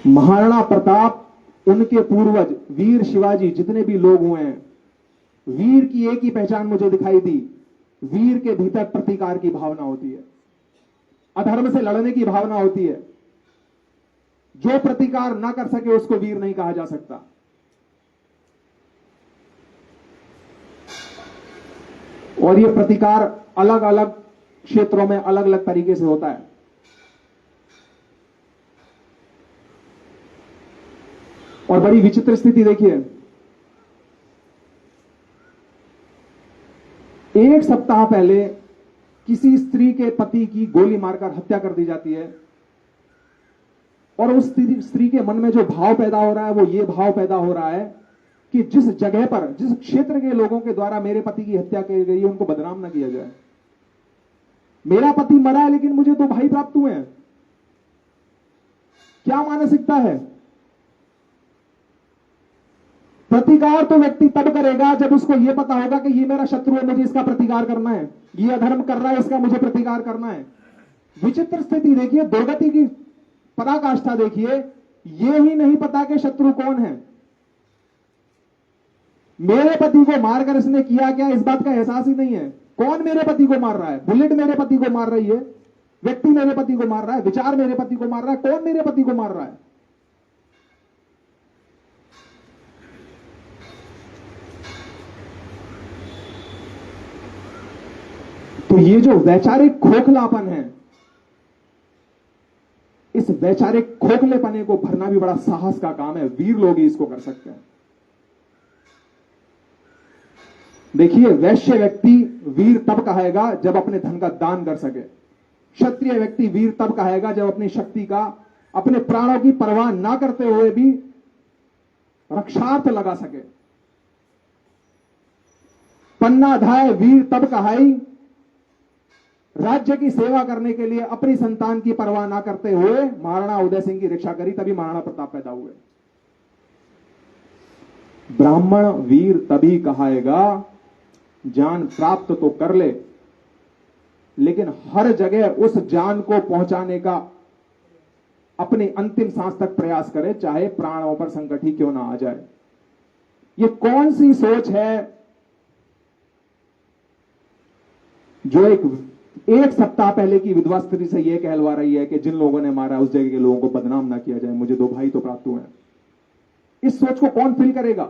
महाराणा प्रताप, उनके पूर्वज वीर शिवाजी, जितने भी लोग हुए हैं, वीर की एक ही पहचान मुझे दिखाई दी, वीर के भीतर प्रतिकार की भावना होती है, अधर्म से लड़ने की भावना होती है। जो प्रतिकार ना कर सके उसको वीर नहीं कहा जा सकता। और यह प्रतिकार अलग अलग क्षेत्रों में अलग अलग तरीके से होता है। और बड़ी विचित्र स्थिति देखिए, एक सप्ताह पहले किसी स्त्री के पति की गोली मारकर हत्या कर दी जाती है, और उस स्त्री के मन में जो भाव पैदा हो रहा है वो ये भाव पैदा हो रहा है कि जिस जगह पर, जिस क्षेत्र के लोगों के द्वारा मेरे पति की हत्या की गई है उनको बदनाम ना किया जाए। मेरा पति मरा है लेकिन मुझे तो भाई प्राप्त हुए हैं। क्या मानसिकता है? प्रतिकार तो व्यक्ति तब करेगा जब उसको यह पता होगा कि ये मेरा शत्रु है, मुझे इसका प्रतिकार करना है, ये अधर्म कर रहा है, इसका मुझे प्रतिकार करना है। विचित्र स्थिति देखिए, दुर्गति की पराकाष्ठा देखिए, ये ही नहीं पता कि शत्रु कौन है। मेरे पति को मारकर इसने किया क्या, इस बात का एहसास ही नहीं है। कौन मेरे पति को मार रहा है? बुलेट मेरे पति को मार रही है, व्यक्ति मेरे पति को मार रहा है, विचार मेरे पति को मार रहा है, कौन मेरे पति को मार रहा है? तो ये जो वैचारिक खोखलापन है, इस वैचारिक खोखलेपने को भरना भी बड़ा साहस का काम है। वीर लोग ही इसको कर सकते हैं। देखिए, वैश्य व्यक्ति वीर तब कहेगा जब अपने धन का दान कर सके। क्षत्रिय व्यक्ति वीर तब कहेगा जब अपनी शक्ति का, अपने प्राणों की परवाह ना करते हुए भी रक्षार्थ लगा सके। पन्नाधाय वीर तब कहाई राज्य की सेवा करने के लिए अपनी संतान की परवाह ना करते हुए महाराणा उदय सिंह की रक्षा करी, तभी महाराणा प्रताप पैदा हुए। ब्राह्मण वीर तभी कहाएगा जान प्राप्त तो कर ले, लेकिन हर जगह उस जान को पहुंचाने का अपनी अंतिम सांस तक प्रयास करे, चाहे प्राणों पर संकट ही क्यों ना आ जाए। ये कौन सी सोच है जो एक सप्ताह पहले की विधवा स्त्री से यह कहलवा रही है कि जिन लोगों ने मारा उस जगह के लोगों को बदनाम ना किया जाए, मुझे 2 भाई तो प्राप्त हुए हैं। इस सोच को कौन फिल करेगा?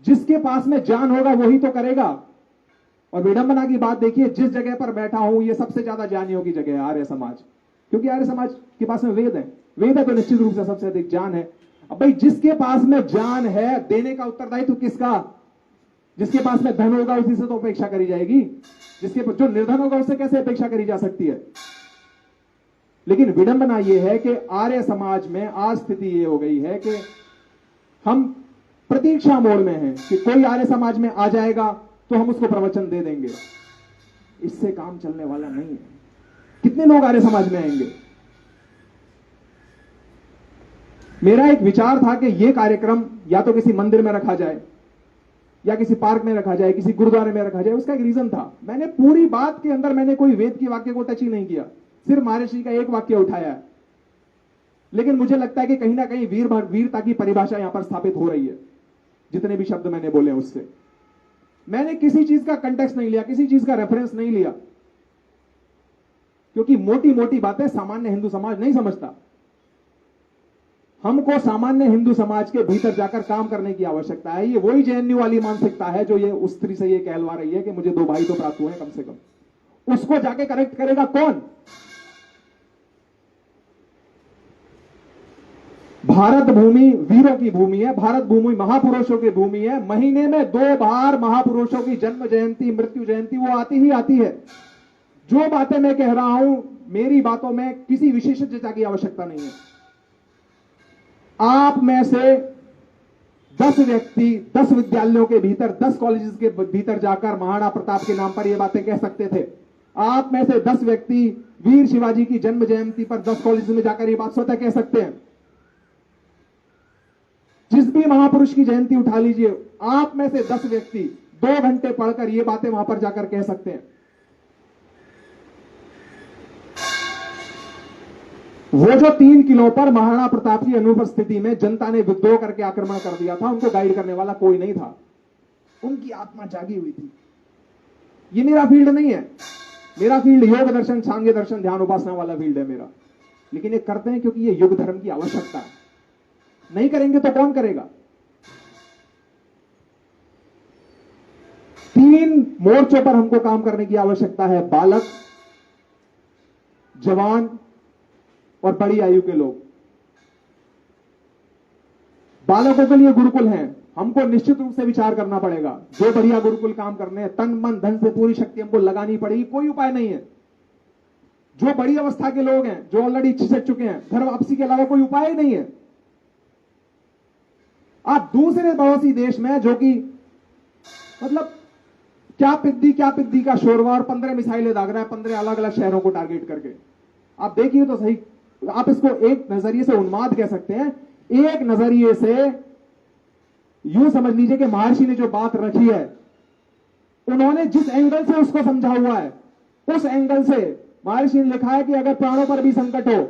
जिसके पास में जान होगा वही तो करेगा। और विडंबना की बात देखिए, जिस जगह पर बैठा हूं ये सबसे ज्यादा जानियों की जगह है, आर्य समाज। क्योंकि आर्य समाज के पास में वेद है, वेद है तो निश्चित रूप से सबसे अधिक जान है। अब भाई जिसके पास में जान है, देने का उत्तरदायित्व किसका? जिसके पास में धन होगा उसी से तो अपेक्षा करी जाएगी। जो निर्धन होगा उससे कैसे अपेक्षा करी जा सकती है? लेकिन विडंबना यह है कि आर्य समाज में आज स्थिति यह हो गई है कि हम प्रतीक्षा मोड में हैं कि कोई आर्य समाज में आ जाएगा तो हम उसको प्रवचन दे देंगे। इससे काम चलने वाला नहीं है। कितने लोग आर्य समाज में आएंगे? मेरा एक विचार था कि यह कार्यक्रम या तो किसी मंदिर में रखा जाए या किसी पार्क में रखा जाए, किसी गुरुद्वारे में रखा जाए। उसका एक रीजन था, मैंने पूरी बात के अंदर मैंने कोई वेद के वाक्य को टच ही नहीं किया, सिर्फ महर्षि का एक वाक्य उठाया है। लेकिन मुझे लगता है कि कहीं ना कहीं वीरता की परिभाषा यहां पर स्थापित हो रही है। जितने भी शब्द मैंने बोले उससे मैंने किसी चीज का कंटेक्स्ट नहीं लिया, किसी चीज का रेफरेंस नहीं लिया, क्योंकि मोटी मोटी बातें सामान्य हिंदू समाज नहीं समझता। हमको सामान्य हिंदू समाज के भीतर जाकर काम करने की आवश्यकता है। ये वही जेएनयू वाली मानसिकता है जो ये उस स्त्री से ये कहलवा रही है कि मुझे 2 भाई तो प्राप्त हुए हैं कम से कम। उसको जाके करेक्ट करेगा कौन? भारत भूमि वीरों की भूमि है, भारत भूमि महापुरुषों की भूमि है। महीने में 2 बार महापुरुषों की जन्म जयंती, मृत्यु जयंती वो आती ही आती है। जो बातें मैं कह रहा हूं, मेरी बातों में किसी विशेषज्ञता की आवश्यकता नहीं है। आप में से 10 व्यक्ति 10 विद्यालयों के भीतर, 10 कॉलेजेस के भीतर जाकर महाराणा प्रताप के नाम पर यह बातें कह सकते थे। आप में से 10 व्यक्ति वीर शिवाजी की जन्म जयंती पर 10 कॉलेज में जाकर यह बात स्वतः कह सकते हैं। जिस भी महापुरुष की जयंती उठा लीजिए, आप में से 10 व्यक्ति 2 घंटे पढ़कर ये बातें वहां पर जाकर कह सकते हैं। वो जो 3 किलो पर महाराणा प्रताप की अनुपस्थिति में जनता ने विद्रोह करके आक्रमण कर दिया था, उनको गाइड करने वाला कोई नहीं था। उनकी आत्मा जागी हुई थी। ये मेरा फील्ड नहीं है। मेरा फील्ड योग दर्शन, सांख्य दर्शन, ध्यान उपासना वाला फील्ड है मेरा। लेकिन ये करते हैं क्योंकि ये युग धर्म की आवश्यकता है। नहीं करेंगे तो कौन करेगा? 3 मोर्चों पर हमको काम करने की आवश्यकता है। बालक, जवान और बड़ी आयु के लोग। बालकों के लिए गुरुकुल हैं, हमको निश्चित रूप से विचार करना पड़ेगा। जो बढ़िया गुरुकुल काम करने हैं, तन मन धन से पूरी शक्ति हमको लगानी पड़ेगी, कोई उपाय नहीं है। जो बड़ी अवस्था के लोग हैं, जो ऑलरेडी छिसक चुके हैं, घर वापसी के अलावा कोई उपाय ही नहीं है। आप दूसरे पड़ोसी देश में जो कि मतलब क्या पिद्दी का शोरवा और 15 मिसाइलें दाग रहा है 15 अलग अलग शहरों को टारगेट करके। आप देखिए तो सही, आप इसको एक नजरिए से उन्माद कह सकते हैं। एक नजरिए से यूं समझ लीजिए कि महर्षि ने जो बात रखी है, उन्होंने जिस एंगल से उसको समझा हुआ है, उस एंगल से महर्षि ने लिखा है कि अगर प्राणों पर भी संकट हो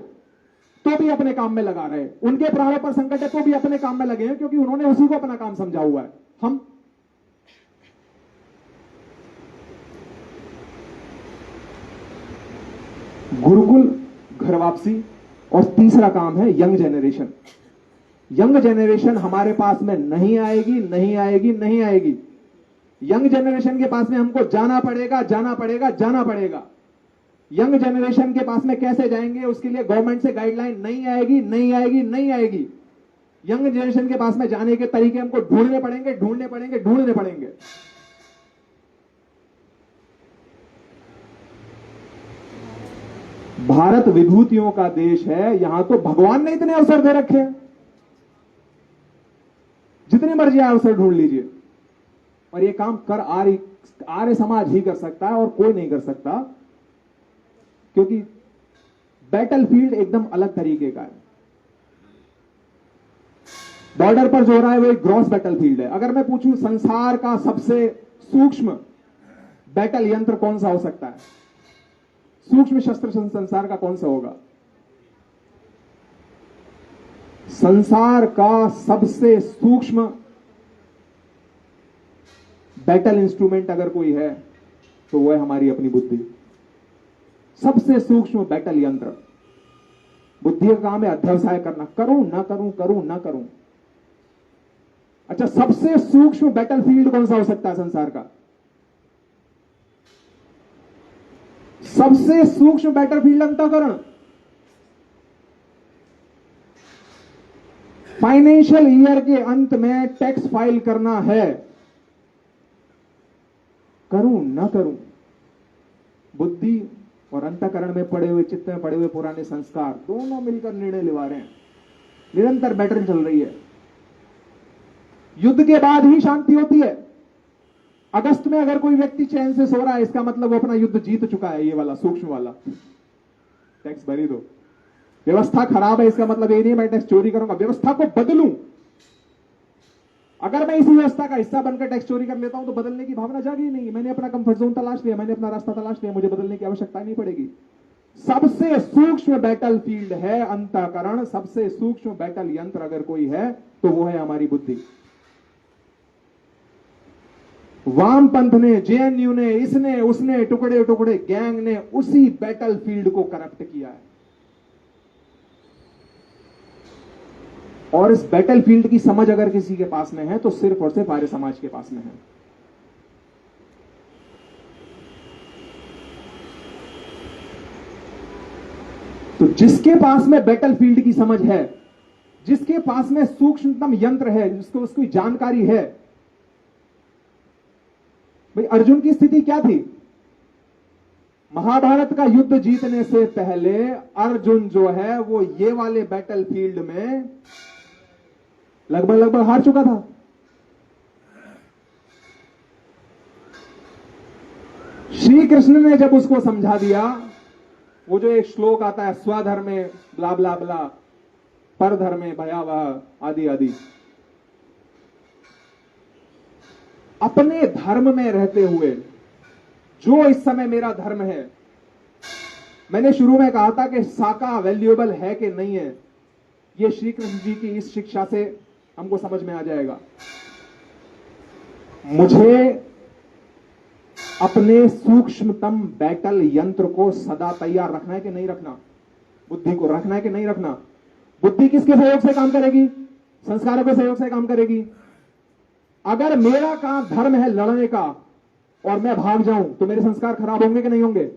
तो भी अपने काम में लगा रहे। उनके प्राणों पर संकट है तो भी अपने काम में लगे हैं, क्योंकि उन्होंने उसी को अपना काम समझा हुआ है। हम गुरुकुल, घर वापसी, और तीसरा काम है यंग जेनरेशन। यंग जेनरेशन हमारे पास में नहीं आएगी, नहीं आएगी, नहीं आएगी। यंग जनरेशन के पास में हमको जाना पड़ेगा, जाना पड़ेगा, जाना पड़ेगा। यंग जनरेशन के पास में कैसे जाएंगे, उसके लिए गवर्नमेंट से गाइडलाइन नहीं आएगी, नहीं आएगी, नहीं आएगी। यंग जनरेशन के पास में जाने के तरीके हमको ढूंढने पड़ेंगे, ढूंढने पड़ेंगे, ढूंढने पड़ेंगे। भारत विभूतियों का देश है, यहां तो भगवान ने इतने अवसर दे रखे हैं, जितने मर्जी अवसर ढूंढ लीजिए। और ये काम कर आर्य समाज ही कर सकता है और कोई नहीं कर सकता, क्योंकि बैटलफील्ड एकदम अलग तरीके का है। बॉर्डर पर जो हो रहा है वो एक ग्रॉस बैटलफील्ड है। अगर मैं पूछूं संसार का सबसे सूक्ष्म बैटल यंत्र कौन सा हो सकता है, सूक्ष्म शस्त्र संसार का कौन सा होगा? संसार का सबसे सूक्ष्म बैटल इंस्ट्रूमेंट अगर कोई है तो वो है हमारी अपनी बुद्धि। सबसे सूक्ष्म बैटल यंत्र। बुद्धि का काम है अध्यवसाय करना, करूं ना करूं, करूं ना करूं। अच्छा, सबसे सूक्ष्म बैटलफील्ड कौन सा हो सकता है संसार का? सबसे सूक्ष्म बैटलफील्ड अंतःकरण। फाइनेंशियल ईयर के अंत में टैक्स फाइल करना है, करूं ना करूं। बुद्धि और अंतःकरण में पड़े हुए, चित्त में पड़े हुए पुराने संस्कार दोनों मिलकर निर्णय लेवा रहे हैं। निरंतर बैटल चल रही है। युद्ध के बाद ही शांति होती है। अगस्त में अगर कोई व्यक्ति चैन से सो रहा है, इसका मतलब वो अपना युद्ध जीत चुका है। ये वाला सूक्ष्म वाला, टैक्स भरी दो। व्यवस्था खराब है, इसका मतलब ये नहीं मैं टैक्स चोरी करूंगा, व्यवस्था को बदलूं। अगर मैं इसी व्यवस्था का हिस्सा बनकर टैक्स चोरी कर लेता हूं तो बदलने की भावना जागी नहीं। मैंने अपना कंफर्ट जोन तलाश लिया, मैंने अपना रास्ता तलाश लिया, मुझे बदलने की आवश्यकता नहीं पड़ेगी। सबसे सूक्ष्म बैटलफील्ड है अंतःकरण। सबसे सूक्ष्म बैटल यंत्र अगर कोई है तो वो है हमारी बुद्धि। वामपंथ ने, जेएनयू ने, इसने उसने, टुकड़े टुकड़े गैंग ने उसी बैटलफील्ड को करप्ट किया है। और इस बैटलफील्ड की समझ अगर किसी के पास में है तो सिर्फ और सिर्फ आर्य समाज के पास में है। तो जिसके पास में बैटलफील्ड की समझ है, जिसके पास में सूक्ष्मतम यंत्र है, जिसको उसकी जानकारी है। भाई अर्जुन की स्थिति क्या थी? महाभारत का युद्ध जीतने से पहले अर्जुन जो है वो ये वाले बैटलफील्ड में लगभग हार चुका था। श्री कृष्ण ने जब उसको समझा दिया, वो जो एक श्लोक आता है, स्वधर्मे ब्ला ब्ला ब्ला, परधर्मे भयावह आदि आदि। अपने धर्म में रहते हुए जो इस समय मेरा धर्म है, मैंने शुरू में कहा था कि साका वैल्यूएबल है कि नहीं है, यह श्री कृष्ण जी की इस शिक्षा से हमको समझ में आ जाएगा। मुझे अपने सूक्ष्मतम बैटल यंत्र को सदा तैयार रखना है कि नहीं रखना? बुद्धि को रखना है कि नहीं रखना? बुद्धि किसके सहयोग से काम करेगी? संस्कारों के सहयोग से काम करेगी। अगर मेरा काम धर्म है लड़ने का और मैं भाग जाऊं तो मेरे संस्कार खराब होंगे कि नहीं होंगे?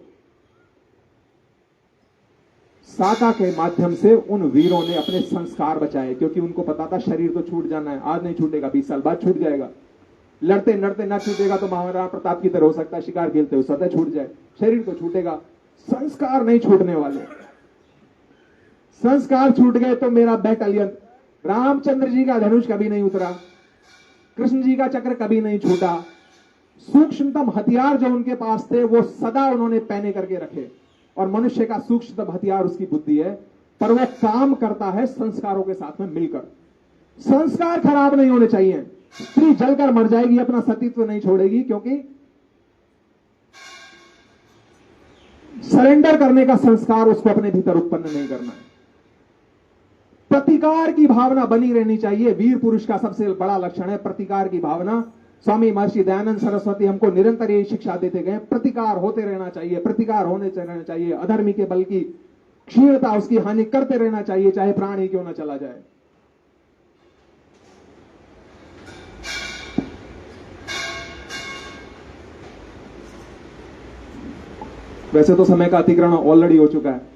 साका के माध्यम से उन वीरों ने अपने संस्कार बचाए, क्योंकि उनको पता था शरीर तो छूट जाना है, आज नहीं छूटेगा, 20 साल बाद छूट जाएगा। लड़ते लड़ते ना छूटेगा तो महाराणा प्रताप की तरह हो सकता है, शिकार खेलते हुए स्वतः छूट जाए। शरीर तो छूटेगा, संस्कार नहीं छूटने वाले। संस्कार छूट गए तो मेरा बैटलियन, रामचंद्र जी का धनुष कभी नहीं उतरा, कृष्ण जी का चक्र कभी नहीं छूटा। सूक्ष्मतम हथियार जो उनके पास थे वो सदा उन्होंने पहने करके रखे। और मनुष्य का सूक्ष्मतम हथियार उसकी बुद्धि है, पर वह काम करता है संस्कारों के साथ में मिलकर। संस्कार खराब नहीं होने चाहिए। स्त्री जलकर मर जाएगी, अपना सतीत्व नहीं छोड़ेगी, क्योंकि सरेंडर करने का संस्कार उसको अपने भीतर उत्पन्न नहीं करना है। प्रतिकार की भावना बनी रहनी चाहिए। वीर पुरुष का सबसे बड़ा लक्षण है प्रतिकार की भावना। स्वामी महर्षि दयानंद सरस्वती हमको निरंतर यही शिक्षा देते गए, प्रतिकार होते रहना चाहिए, प्रतिकार होने रहना चाहिए। अधर्मी के बल की क्षीणता, उसकी हानि करते रहना चाहिए, चाहे प्राण ही क्यों ना चला जाए। वैसे तो समय का अतिक्रमण ऑलरेडी हो चुका है।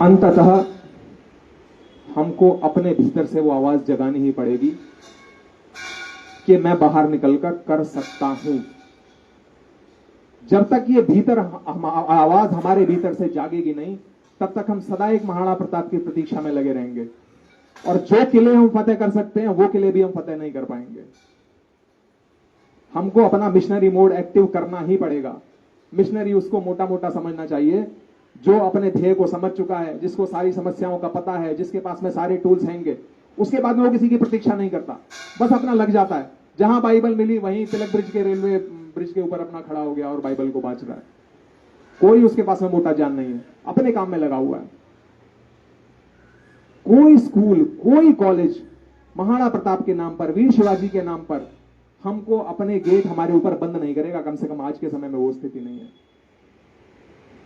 अंततः हमको अपने भीतर से वो आवाज जगानी ही पड़ेगी कि मैं बाहर निकलकर कर सकता हूं। जब तक ये भीतर आवाज हमारे भीतर से जागेगी नहीं, तब तक हम सदा एक महाराणा प्रताप की प्रतीक्षा में लगे रहेंगे, और जो किले हम फतेह कर सकते हैं वो किले भी हम फतेह नहीं कर पाएंगे। हमको अपना मिशनरी मोड एक्टिव करना ही पड़ेगा। मिशनरी उसको मोटा मोटा समझना चाहिए जो अपने ध्येय को समझ चुका है, जिसको सारी समस्याओं का पता है, जिसके पास में सारे टूल्स हैंगे। उसके बाद में वो किसी की प्रतीक्षा नहीं करता, बस अपना लग जाता है। जहां बाइबल मिली वहीं तिलक ब्रिज के रेलवे ब्रिज के ऊपर अपना खड़ा हो गया और बाइबल को बांच रहा है। कोई उसके पास में मोटा ज्ञान नहीं है, अपने काम में लगा हुआ है। कोई स्कूल, कोई कॉलेज महाराणा प्रताप के नाम पर, वीर शिवाजी के नाम पर हमको अपने गेट हमारे ऊपर बंद नहीं करेगा। कम से कम आज के समय में वो स्थिति नहीं है।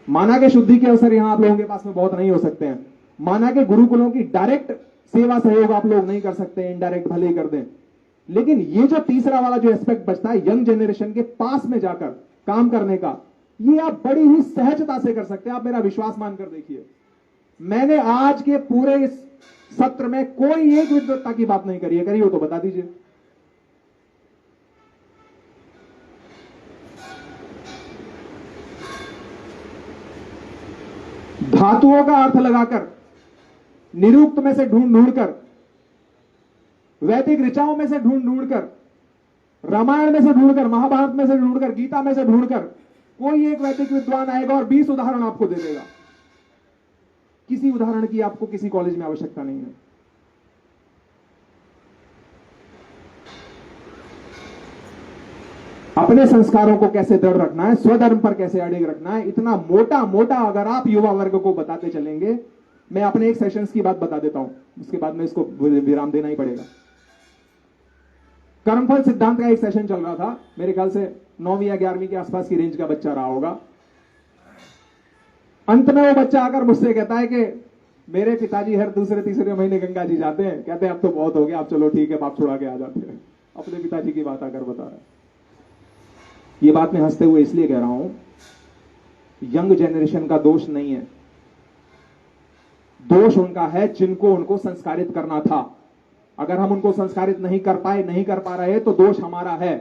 माना के शुद्धि के अवसर यहां आप लोगों के पास में बहुत नहीं हो सकते हैं। माना के गुरुकुलों की डायरेक्ट सेवा सहयोग आप लोग नहीं कर सकते, इनडायरेक्ट भले ही कर दें। लेकिन ये जो तीसरा वाला जो एस्पेक्ट बचता है यंग जनरेशन के पास में जाकर काम करने का, ये आप बड़ी ही सहजता से कर सकते हैं। आप मेरा विश्वास मानकर देखिए, मैंने आज के पूरे इस सत्र में कोई एक विद्वत्ता की बात नहीं करी है। करी हो तो बता दीजिए। धातुओं का अर्थ लगाकर, निरुक्त में से ढूंढ ढूंढकर, वैदिक ऋचाओं में से ढूंढ ढूंढकर, रामायण में से ढूंढकर, महाभारत में से ढूंढकर, गीता में से ढूंढकर कोई एक वैदिक विद्वान आएगा और 20 उदाहरण आपको दे देगा। किसी उदाहरण की आपको किसी कॉलेज में आवश्यकता नहीं है। अपने संस्कारों को कैसे दृढ़ रखना है, स्वधर्म पर कैसे अड़िग रखना है, इतना मोटा मोटा अगर आप युवा वर्ग को बताते चलेंगे। मैं अपने एक सेशंस की बात बता देता हूं, उसके बाद में इसको विराम देना ही पड़ेगा। कर्मफल सिद्धांत का एक सेशन चल रहा था, मेरे ख्याल से 9वीं या 11वीं के आसपास की रेंज का बच्चा रहा होगा। अंत में वो बच्चा आकर मुझसे कहता है कि मेरे पिताजी हर दूसरे तीसरे महीने गंगा जी जाते हैं। कहते हैं अब तो बहुत हो गया, आप चलो ठीक है, बाप छुड़ा के आ जाते हैं। अपने पिताजी की बात आकर बता रहा है। ये बात मैं हंसते हुए इसलिए कह रहा हूं, यंग जनरेशन का दोष नहीं है, दोष उनका है जिनको उनको संस्कारित करना था। अगर हम उनको संस्कारित नहीं कर पाए, नहीं कर पा रहे, तो दोष हमारा है।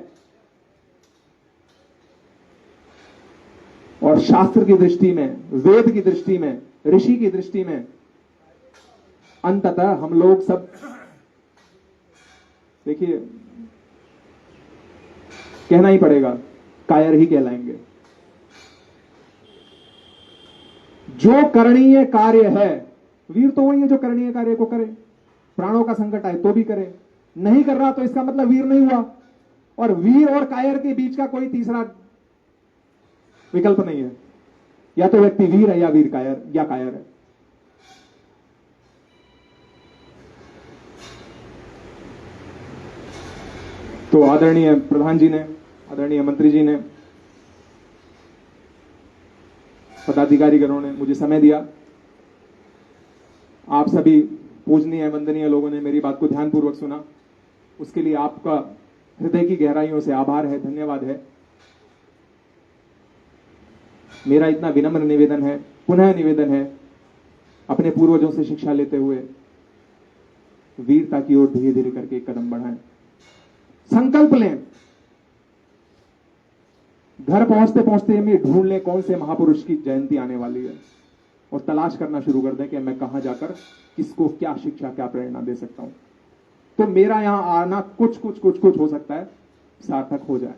और शास्त्र की दृष्टि में, वेद की दृष्टि में, ऋषि की दृष्टि में अंततः हम लोग सब, देखिए कहना ही पड़ेगा, कायर ही कहलाएंगे। जो करणीय कार्य है, वीर तो वही है जो करणीय कार्य को करे। प्राणों का संकट आए तो भी करे, नहीं कर रहा तो इसका मतलब वीर नहीं हुआ। और वीर और कायर के बीच का कोई तीसरा विकल्प नहीं है। या तो व्यक्ति वीर है या वीर कायर या कायर है। तो आदरणीय प्रधान जी ने, आदरणीय मंत्री जी ने, पदाधिकारीगणों ने मुझे समय दिया। आप सभी पूजनीय वंदनीय लोगों ने मेरी बात को ध्यानपूर्वक सुना, उसके लिए आपका हृदय की गहराइयों से आभार है, धन्यवाद है। मेरा इतना विनम्र निवेदन है, पुनः निवेदन है, अपने पूर्वजों से शिक्षा लेते हुए वीरता की ओर धीरे धीरे करके एक कदम बढ़ाएं। संकल्प लें, घर पहुंचते पहुंचते हम ये ढूंढ लें कौन से महापुरुष की जयंती आने वाली है, और तलाश करना शुरू कर दें कि मैं कहां जाकर किसको क्या शिक्षा, क्या प्रेरणा दे सकता हूं। तो मेरा यहां आना कुछ हो सकता है सार्थक हो जाए।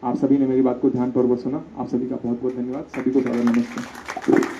आप सभी ने मेरी बात को ध्यानपूर्वक सुना, आप सभी का बहुत बहुत धन्यवाद। सभी को सादर नमस्कार।